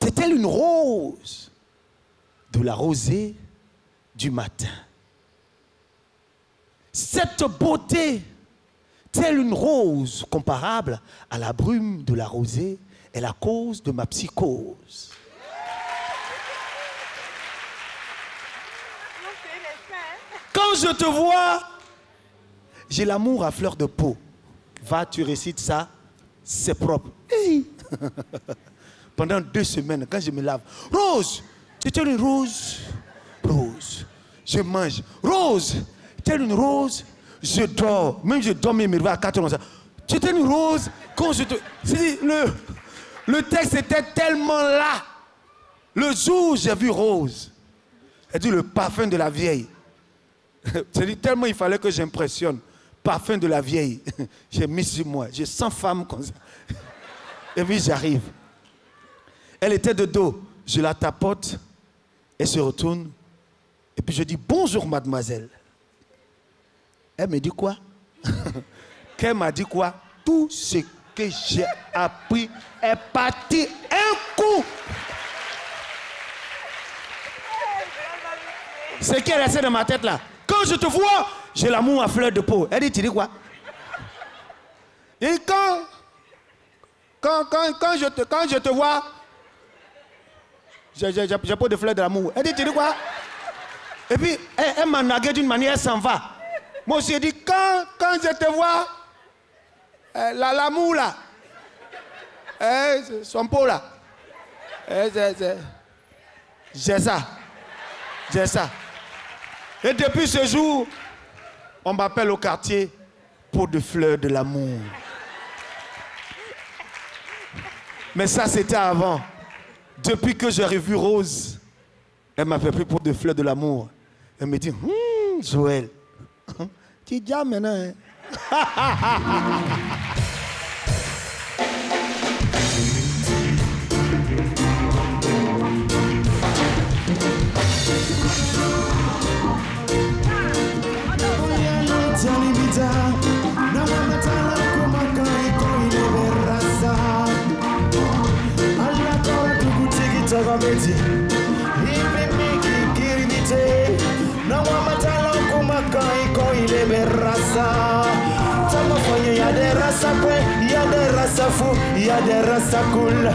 C'est-elle une rose? De la rosée du matin. Cette beauté, telle une rose comparable à la brume de la rosée, est la cause de ma psychose. Quand je te vois, j'ai l'amour à fleur de peau. Va, tu récites ça, c'est propre. Hey. Pendant 2 semaines, quand je me lave, Rose, c'est une rose. Rose, je mange. Rose, c'est une rose. Je dors. Même je dors, mais il me réveille à 4 heures. C'est une rose. Quand je te... Le texte était tellement là. Le jour où j'ai vu Rose, elle dit le parfum de la vieille. C'est tellement il fallait que j'impressionne. Parfum de la vieille. J'ai mis sur moi. J'ai 100 femmes comme ça. Et puis j'arrive. Elle était de dos. Je la tapote. Elle se retourne. Et puis je dis bonjour mademoiselle. Elle me dit quoi? Qu'elle m'a dit quoi? Tout ce que j'ai appris est parti un coup. C'est qui est resté dans ma tête là? Quand je te vois, j'ai l'amour à fleur de peau. Elle dit, tu dis quoi? Et quand je te vois, j'ai pas de fleur de l'amour. Elle dit, tu dis quoi? Et puis, elle m'a nagué d'une manière, elle s'en va. Moi aussi, j'ai dit, quand je te vois, l'amour là, son pot là, j'ai ça. J'ai ça. Et depuis ce jour, on m'appelle au quartier pot de fleurs de l'amour. Mais ça, c'était avant. Depuis que j'ai revu Rose, elle m'a fait pris pot de fleurs de l'amour. Elle me dit, Joël, tu dis maintenant. Il y a des races il y a des races fous, il y a des races cool.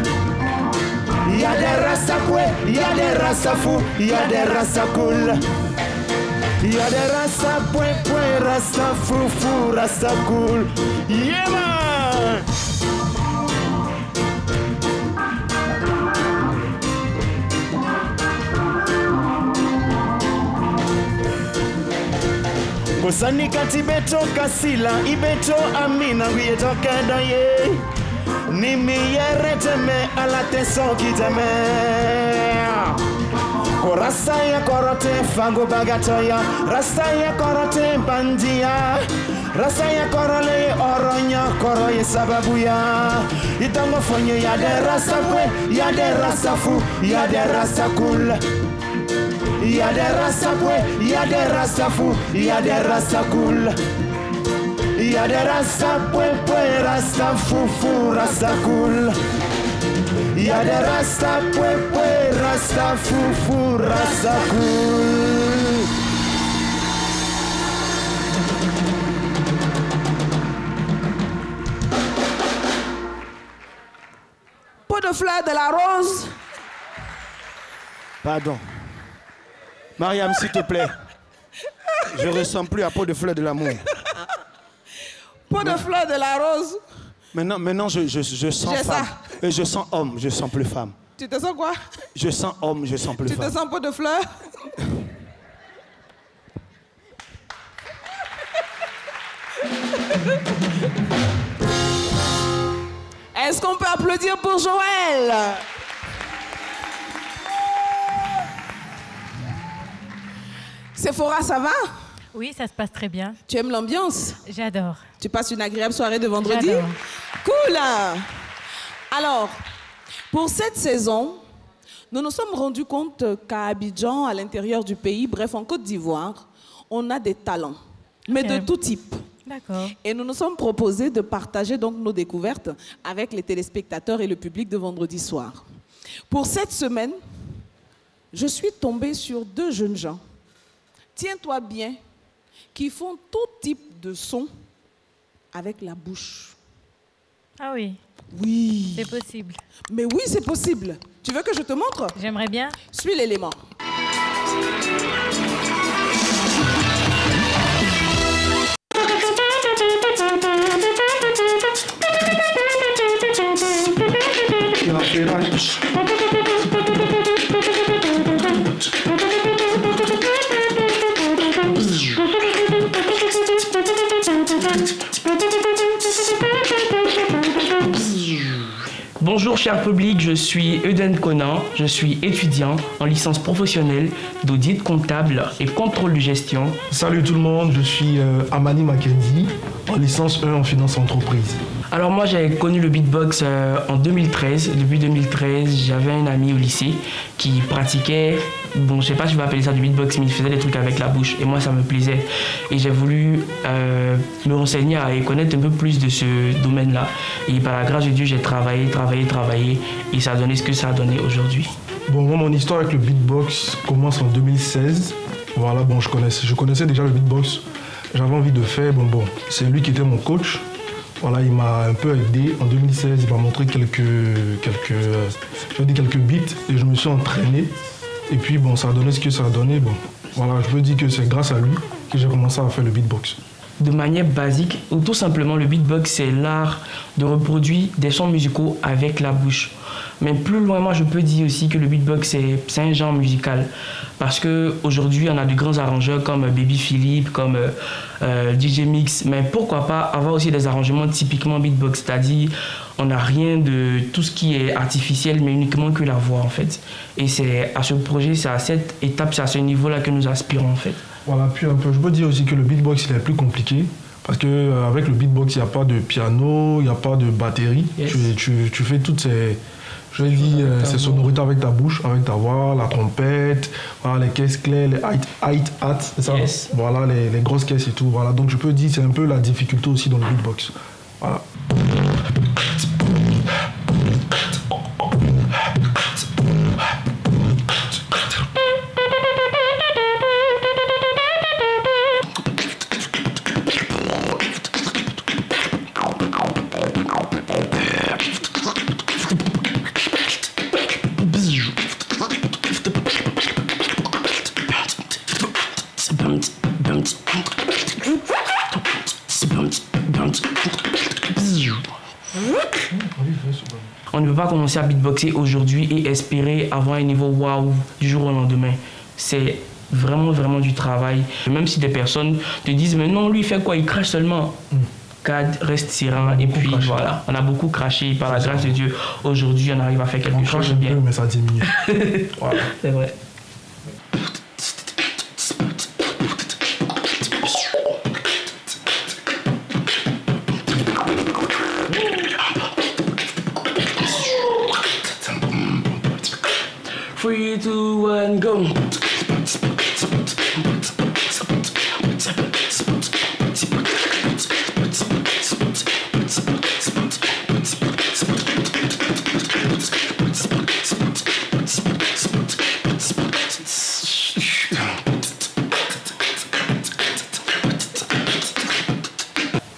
Il y a des races il y a des races fous, il y a des races cool. Il y a des races races fou, races cool. Yeah man! Kusanika tibeto kasila ibeto amina wieto keda ye. Nimi yere teme ala teso kiteme. Korasa ya korote fango bagatoya. Rasta ya korote bandia. Rasa ya korole oronya koroye sababuya. Itango fonye ya de rasa kwe, ya de rasa fu, ya de rasa cool. Ya de rasa kwe, ya de rasa fu, ya de rasa cool. Ya de rasa pwe, rasta fu, rasta cool. Ya de rasta pwe, rasta fu, rasta cool. Pot de fleurs de la rose. Pardon. Mariam, s'il te plaît. Je ne ressens plus à pot de fleurs de l'amour. Pot de fleurs de la rose. Maintenant je sens femme. Et je sens homme, je sens plus femme. Tu te sens quoi? Je sens homme, je sens plus femme. Tu te sens pot de fleurs? Est-ce qu'on peut applaudir pour Joël? Sephora, ça va? Oui, ça se passe très bien. Tu aimes l'ambiance? J'adore. Tu passes une agréable soirée de vendredi? J'adore. Cool! Alors, pour cette saison, nous nous sommes rendus compte qu'à Abidjan, à l'intérieur du pays, bref, en Côte d'Ivoire, on a des talents, mais de tout type. D'accord. Et nous nous sommes proposés de partager donc nos découvertes avec les téléspectateurs et le public de vendredi soir. Pour cette semaine, je suis tombée sur 2 jeunes gens, tiens-toi bien, qui font tout type de son avec la bouche. Ah oui. Oui. C'est possible. Mais oui, c'est possible. Tu veux que je te montre? J'aimerais bien. Suis l'élément. Bonjour cher public, je suis Eden Conan, je suis étudiant en licence professionnelle d'audit comptable et contrôle de gestion. Salut tout le monde, je suis Amani Mackenzie, en licence 1 en finance entreprise. Alors moi j'ai connu le beatbox en 2013. Depuis 2013, j'avais un ami au lycée qui pratiquait, bon je sais pas si je vais appeler ça du beatbox, mais il faisait des trucs avec la bouche et moi ça me plaisait. Et j'ai voulu me renseigner et connaître un peu plus de ce domaine-là. Et par la grâce de Dieu, j'ai travaillé et ça a donné ce que ça a donné aujourd'hui. Bon, moi mon histoire avec le beatbox commence en 2016. Voilà, bon je connaissais déjà le beatbox. J'avais envie de faire, bon c'est lui qui était mon coach. Voilà, il m'a un peu aidé. En 2016, il m'a montré quelques beats et je me suis entraîné. Et puis bon, ça a donné ce que ça a donné. Bon, voilà, je peux dire que c'est grâce à lui que j'ai commencé à faire le beatbox. De manière basique, ou tout simplement le beatbox, c'est l'art de reproduire des sons musicaux avec la bouche. Mais plus loin, moi je peux dire aussi que le beatbox c'est un genre musical. Parce qu'aujourd'hui, on a de grands arrangeurs comme Baby Philippe, comme DJ Mix. Mais pourquoi pas avoir aussi des arrangements typiquement beatbox, c'est-à-dire on n'a rien de tout ce qui est artificiel, mais uniquement que la voix en fait. Et c'est à ce projet, c'est à cette étape, c'est à ce niveau-là que nous aspirons en fait. Voilà, puis un peu, je peux dire aussi que le beatbox il est plus compliqué. Parce qu'avec le beatbox, il n'y a pas de piano, il n'y a pas de batterie. Yes. Tu fais toutes ces... Je dis ces sonorités avec ta bouche, avec ta voix, la trompette, voilà, les caisses claires, les hi-hats, c'est ça. Yes. Voilà, les grosses caisses et tout. Voilà. Donc je peux dire c'est un peu la difficulté aussi dans le beatbox. Voilà. On ne peut pas commencer à beatboxer aujourd'hui et espérer avoir un niveau waouh du jour au lendemain. C'est vraiment, vraiment du travail. Même si des personnes te disent, mais non, lui, il fait quoi? Il crache seulement. Cad, reste serein. Et puis voilà, on a beaucoup craché. Par la grâce de Dieu, aujourd'hui, on arrive à faire quelque chose de bien. Mais ça diminue. Voilà. C'est vrai. Three, two, one, go.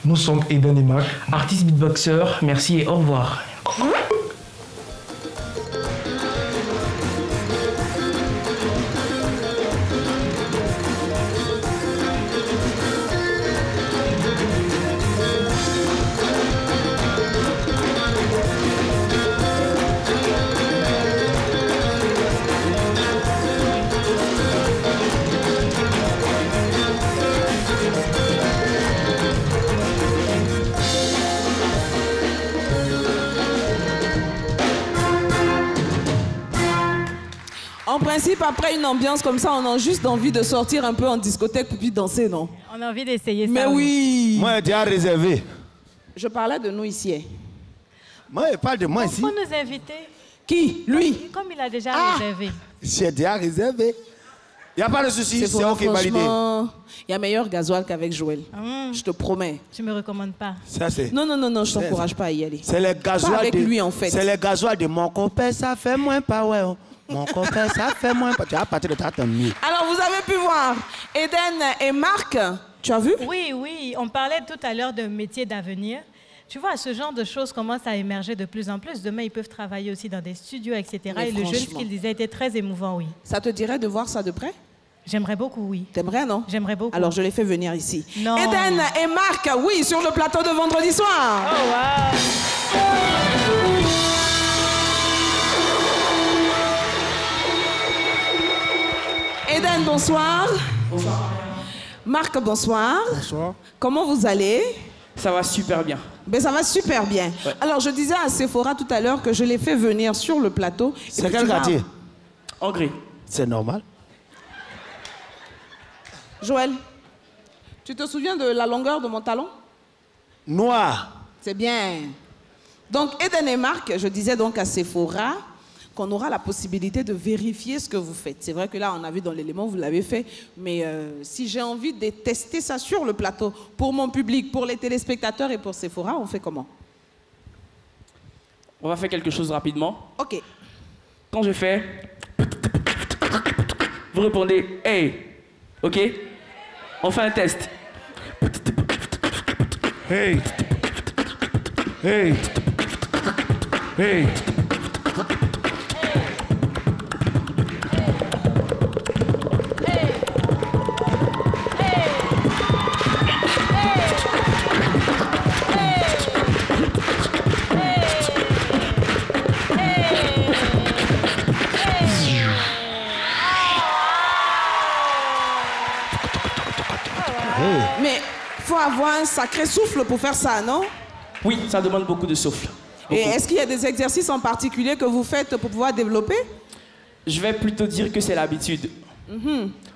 Nous sommes Eden et Marc. Artiste beatboxer, merci et au revoir. En principe, après une ambiance comme ça, on a juste envie de sortir un peu en discothèque pour puis danser, non? On a envie d'essayer ça. Mais oui! Moi, j'ai déjà réservé. Je parlais de nous ici. Moi, il parle de moi ici. Il faut nous inviter. Qui? Lui? Comme il a déjà réservé. J'ai déjà réservé. Il n'y a pas de souci, c'est OK, validé. Il y a meilleur gasoil qu'avec Joël. Je te promets. Tu me recommandes pas. Ça, c'est... Non, je t'encourage pas à y aller. C'est le gasoil pas avec lui, en fait. C'est le gasoil de mon copain, ça fait moins pas, ouais. Mon copain, ça fait moins pas. Tu vas partir de ta mieux. Alors, vous avez pu voir Eden et Marc. Tu as vu? Oui. On parlait tout à l'heure de métiers d'avenir. Tu vois, ce genre de choses commence à émerger de plus en plus. Demain, ils peuvent travailler aussi dans des studios, etc. Mais et le jeu, ce qu'il disait, était très émouvant, oui. Ça te dirait de voir ça de près? J'aimerais beaucoup, oui. T'aimerais, non? J'aimerais beaucoup. Alors, je les fais venir ici. Non. Eden et Marc, oui, sur le plateau de vendredi soir. Oh, wow. Eden, bonsoir. Bonsoir. Marc, bonsoir. Bonsoir. Comment vous allez? Ça va super bien. Ben, ça va super bien. Ouais. Alors, je disais à Sephora tout à l'heure que je l'ai fait venir sur le plateau. C'est quel quartier? Angry. C'est normal. Joël, tu te souviens de la longueur de mon talon? Noir. C'est bien. Donc, Eden et Marc, je disais donc à Sephora qu'on aura la possibilité de vérifier ce que vous faites. C'est vrai que là, on a vu dans l'élément, vous l'avez fait, mais si j'ai envie de tester ça sur le plateau, pour mon public, pour les téléspectateurs et pour Sephora, on fait comment? On va faire quelque chose rapidement. OK. Quand je fais, vous répondez « Hey ». OK? On fait un test. Hey. Hey. Hey. Mais il faut avoir un sacré souffle pour faire ça, non? Oui, ça demande beaucoup de souffle. Et est-ce qu'il y a des exercices en particulier que vous faites pour pouvoir développer? Je vais plutôt dire que c'est l'habitude.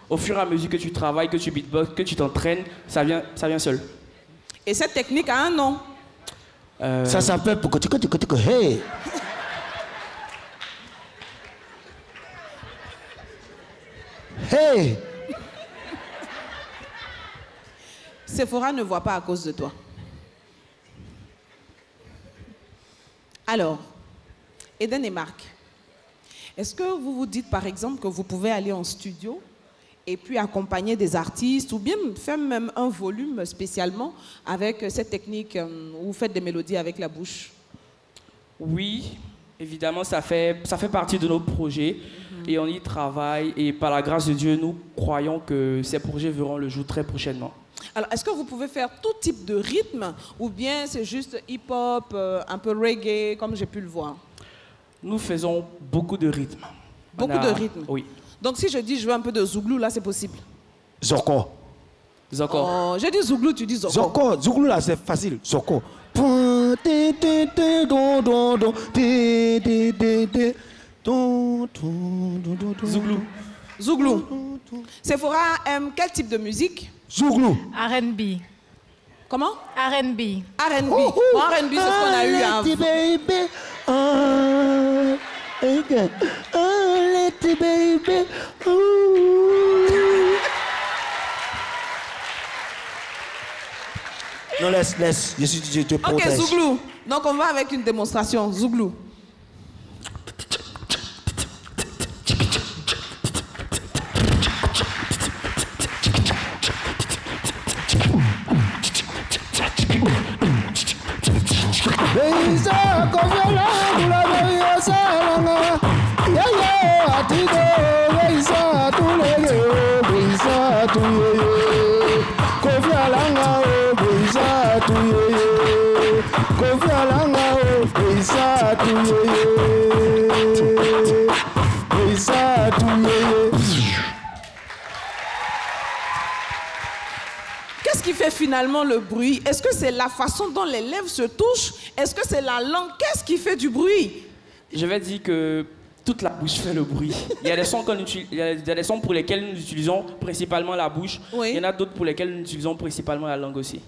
Au fur et à mesure que tu travailles, que tu beatbox, que tu t'entraînes, ça vient seul. Et cette technique a un nom? Ça s'appelle hey. Hey. Sephora ne voit pas à cause de toi. Alors, Eden et Marc, est-ce que vous vous dites par exemple que vous pouvez aller en studio et puis accompagner des artistes ou bien faire même un volume spécialement avec cette technique où vous faites des mélodies avec la bouche? Oui, évidemment, ça fait partie de nos projets et on y travaille. Et par la grâce de Dieu, nous croyons que ces projets verront le jour très prochainement. Alors, est-ce que vous pouvez faire tout type de rythme ou bien c'est juste hip-hop, un peu reggae, comme j'ai pu le voir? Nous faisons beaucoup de rythmes. Beaucoup de rythmes? Oui. Donc si je dis je veux un peu de zouglou, là c'est possible. Zoko. Zoko. Oh, j'ai dit zouglou, tu dis zoko. Zoko, zouglou là c'est facile. Zoko. Zouglou. Zouglou. Sephora aime quel type de musique? Zouglou. R&B. Comment? R&B. R&B. Bon, R&B, c'est ce qu'on a eu avant. Non, laisse. Je te protège. Ok, zouglou. Donc on va avec une démonstration. Zouglou. Qu'est-ce qui fait finalement le bruit? Est-ce que c'est la façon dont les lèvres se touchent? Est-ce que c'est la langue? Qu'est-ce qui fait du bruit? Je vais dire que toute la bouche fait le bruit. Il y a des sons, il y a des sons pour lesquels nous utilisons principalement la bouche. Oui. Il y en a d'autres pour lesquels nous utilisons principalement la langue aussi.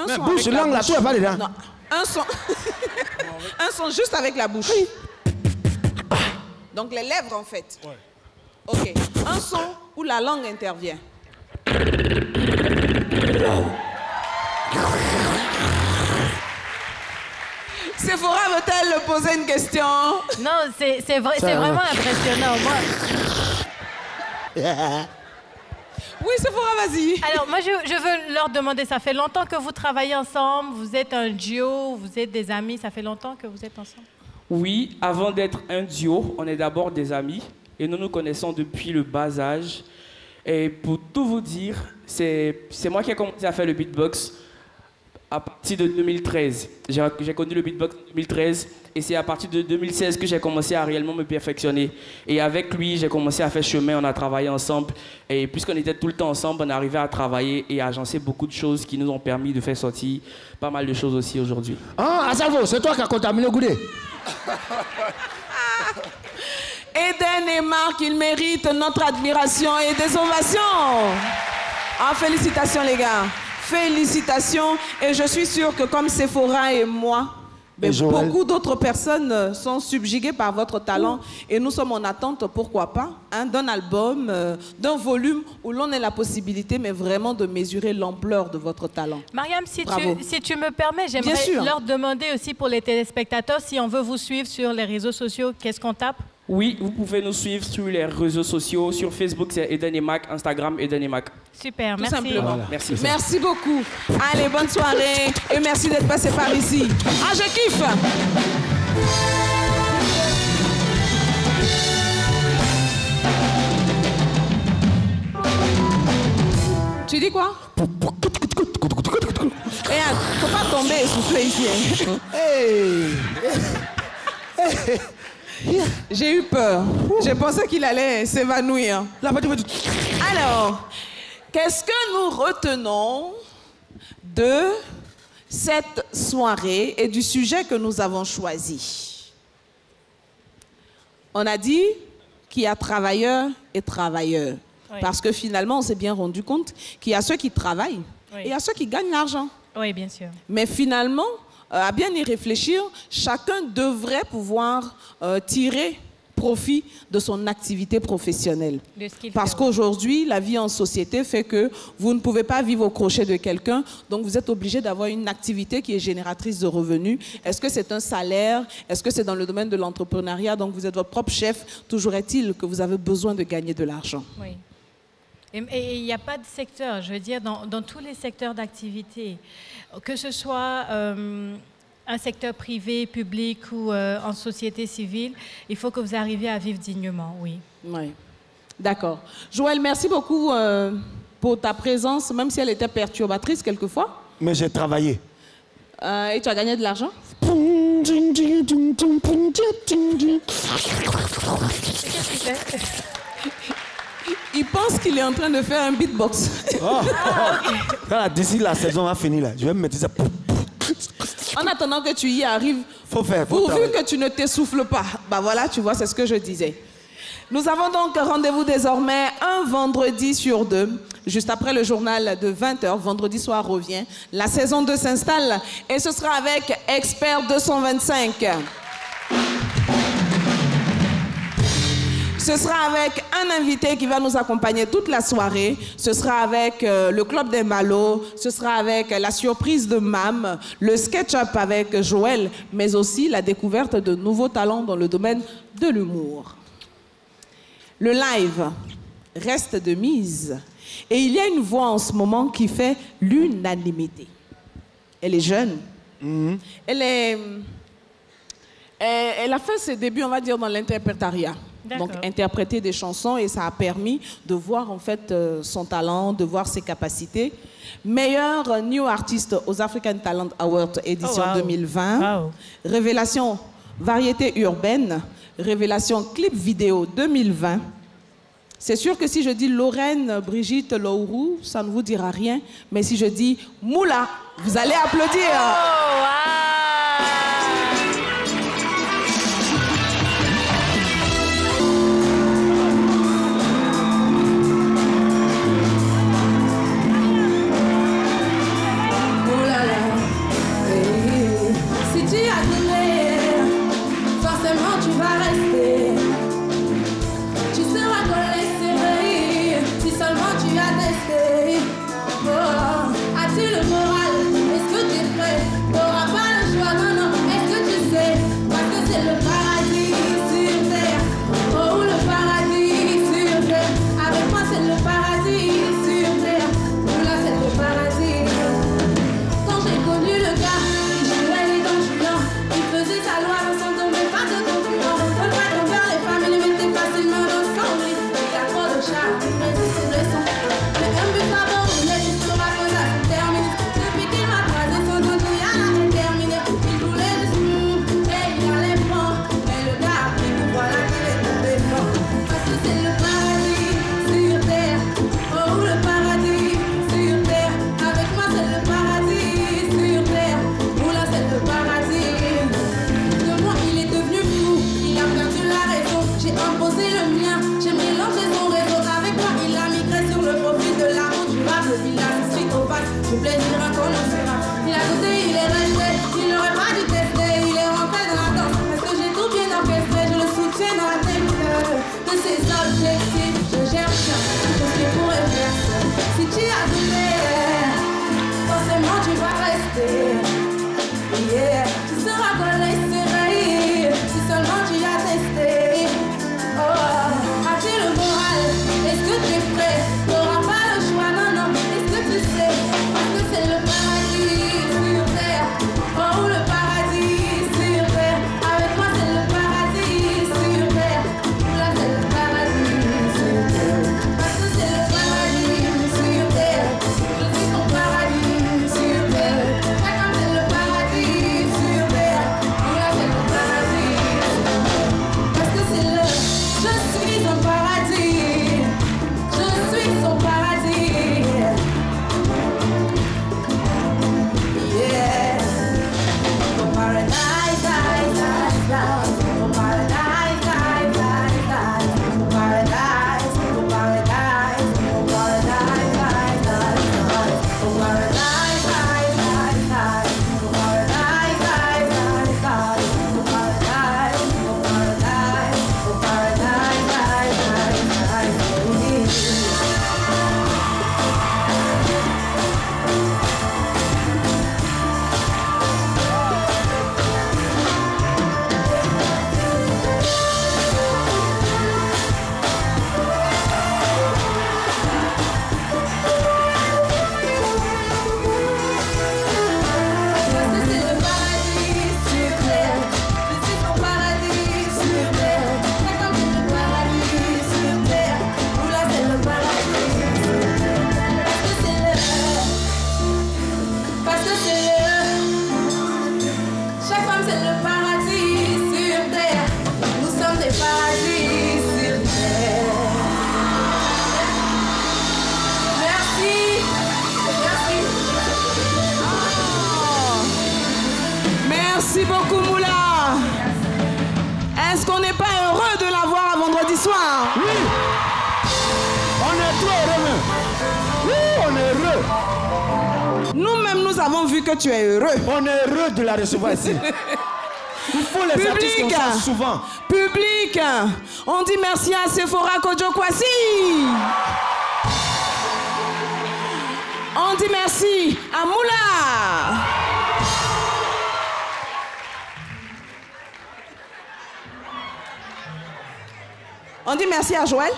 Mais bouche, langue, là, tout est pas dedans. Non. Un son. Un son juste avec la bouche. Donc les lèvres en fait. Ouais. Ok. Un son où la langue intervient. Sephora veut-elle poser une question? Non, c'est vraiment impressionnant. Oui, Sephora, vas-y. Alors, moi, je veux leur demander, ça fait longtemps que vous travaillez ensemble, vous êtes un duo, vous êtes des amis, ça fait longtemps que vous êtes ensemble? Oui, avant d'être un duo, on est d'abord des amis et nous nous connaissons depuis le bas âge. Et pour tout vous dire, c'est moi qui ai commencé à faire le beatbox à partir de 2013. J'ai connu le beatbox en 2013 et c'est à partir de 2016 que j'ai commencé à réellement me perfectionner. Et avec lui, j'ai commencé à faire chemin, on a travaillé ensemble. Et puisqu'on était tout le temps ensemble, on est arrivé à travailler et à agencer beaucoup de choses qui nous ont permis de faire sortir pas mal de choses aussi aujourd'hui. Ah, Asalvo, c'est toi qui as contaminé Goudé. Eden et Marc, ils méritent notre admiration et des ovations. Ah, félicitations les gars. Félicitations. Et je suis sûre que comme Sephora et moi, beaucoup d'autres personnes sont subjuguées par votre talent. Et nous sommes en attente, pourquoi pas, d'un album, d'un volume où l'on ait la possibilité, mais vraiment de mesurer l'ampleur de votre talent. Mariam, si tu me permets, j'aimerais leur demander aussi pour les téléspectateurs, si on veut vous suivre sur les réseaux sociaux, qu'est-ce qu'on tape? Oui, vous pouvez nous suivre sur les réseaux sociaux. Sur Facebook, c'est Eden et Mac. Instagram, Eden et Mac. Super, tout merci. Simplement. Voilà. Merci. Merci beaucoup. Allez, bonne soirée. Et merci d'être passé par ici. Ah, je kiffe. Tu dis quoi? Faut pas tomber et souffler ici. J'ai eu peur. J'ai pensé qu'il allait s'évanouir. Alors, qu'est-ce que nous retenons de cette soirée et du sujet que nous avons choisi? On a dit qu'il y a travailleurs et travailleurs. Oui. Parce que finalement, on s'est bien rendu compte qu'il y a ceux qui travaillent et il y a ceux qui gagnent l'argent. Oui, bien sûr. Mais finalement, à bien y réfléchir, chacun devrait pouvoir tirer profit de son activité professionnelle. Parce qu'aujourd'hui, la vie en société fait que vous ne pouvez pas vivre au crochet de quelqu'un, donc vous êtes obligé d'avoir une activité qui est génératrice de revenus. Est-ce que c'est un salaire? Est-ce que c'est dans le domaine de l'entrepreneuriat? Donc vous êtes votre propre chef. Toujours est-il que vous avez besoin de gagner de l'argent. Oui. Et il n'y a pas de secteur, je veux dire, dans tous les secteurs d'activité, que ce soit un secteur privé, public ou en société civile, il faut que vous arriviez à vivre dignement, oui. Oui, d'accord. Joël, merci beaucoup pour ta présence, même si elle était perturbatrice quelquefois. Mais j'ai travaillé. Et tu as gagné de l'argent? Il pense qu'il est en train de faire un beatbox. D'ici la saison va finir, là, je vais me mettre ça. En attendant que tu y arrives, pourvu que tu ne t'essouffles pas. Bah voilà, tu vois, c'est ce que je disais. Nous avons donc rendez-vous désormais un vendredi sur 2, juste après le journal de 20h. Vendredi soir revient. La saison 2 s'installe et ce sera avec Expert 225. Ce sera avec un invité qui va nous accompagner toute la soirée. Ce sera avec le Club des Malos. Ce sera avec la surprise de Mam, le sketch-up avec Joël, mais aussi la découverte de nouveaux talents dans le domaine de l'humour. Le live reste de mise. Et il y a une voix en ce moment qui fait l'unanimité. Elle est jeune. Elle a fait ses débuts, on va dire, dans l'interprétariat. Donc, interpréter des chansons, et ça a permis de voir, en fait, son talent, de voir ses capacités. Meilleur New Artist aux African Talent Awards édition 2020. Révélation variété urbaine. Révélation clip vidéo 2020. C'est sûr que si je dis Lorraine Brigitte Lourou, ça ne vous dira rien. Mais si je dis Moula, vous allez applaudir. As-tu le moral? Est-ce que tu es prêt? T'auras pas le Merci beaucoup, Moula. Est-ce qu'on n'est pas heureux de la voir à vendredi soir? Oui. On est trop heureux même. Oui, on est heureux. Nous-mêmes, nous avons vu que tu es heureux. On est heureux de la recevoir ici. Il faut les artistes comme ça souvent. Public, on dit merci à Sephora Kojo Kwasi. On dit merci à Moula. On dit merci à Joël.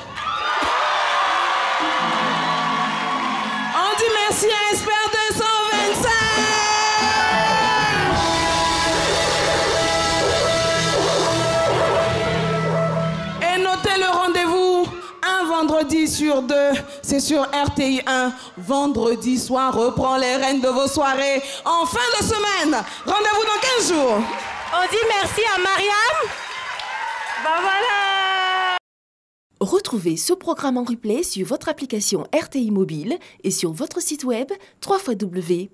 On dit merci à Expert 225. Et notez le rendez-vous un vendredi sur 2. C'est sur RTI 1. Vendredi soir, reprend les rênes de vos soirées en fin de semaine. Rendez-vous dans 15 jours. On dit merci à Mariam. Ben voilà. Retrouvez ce programme en replay sur votre application RTI Mobile et sur votre site web www.rti.ci.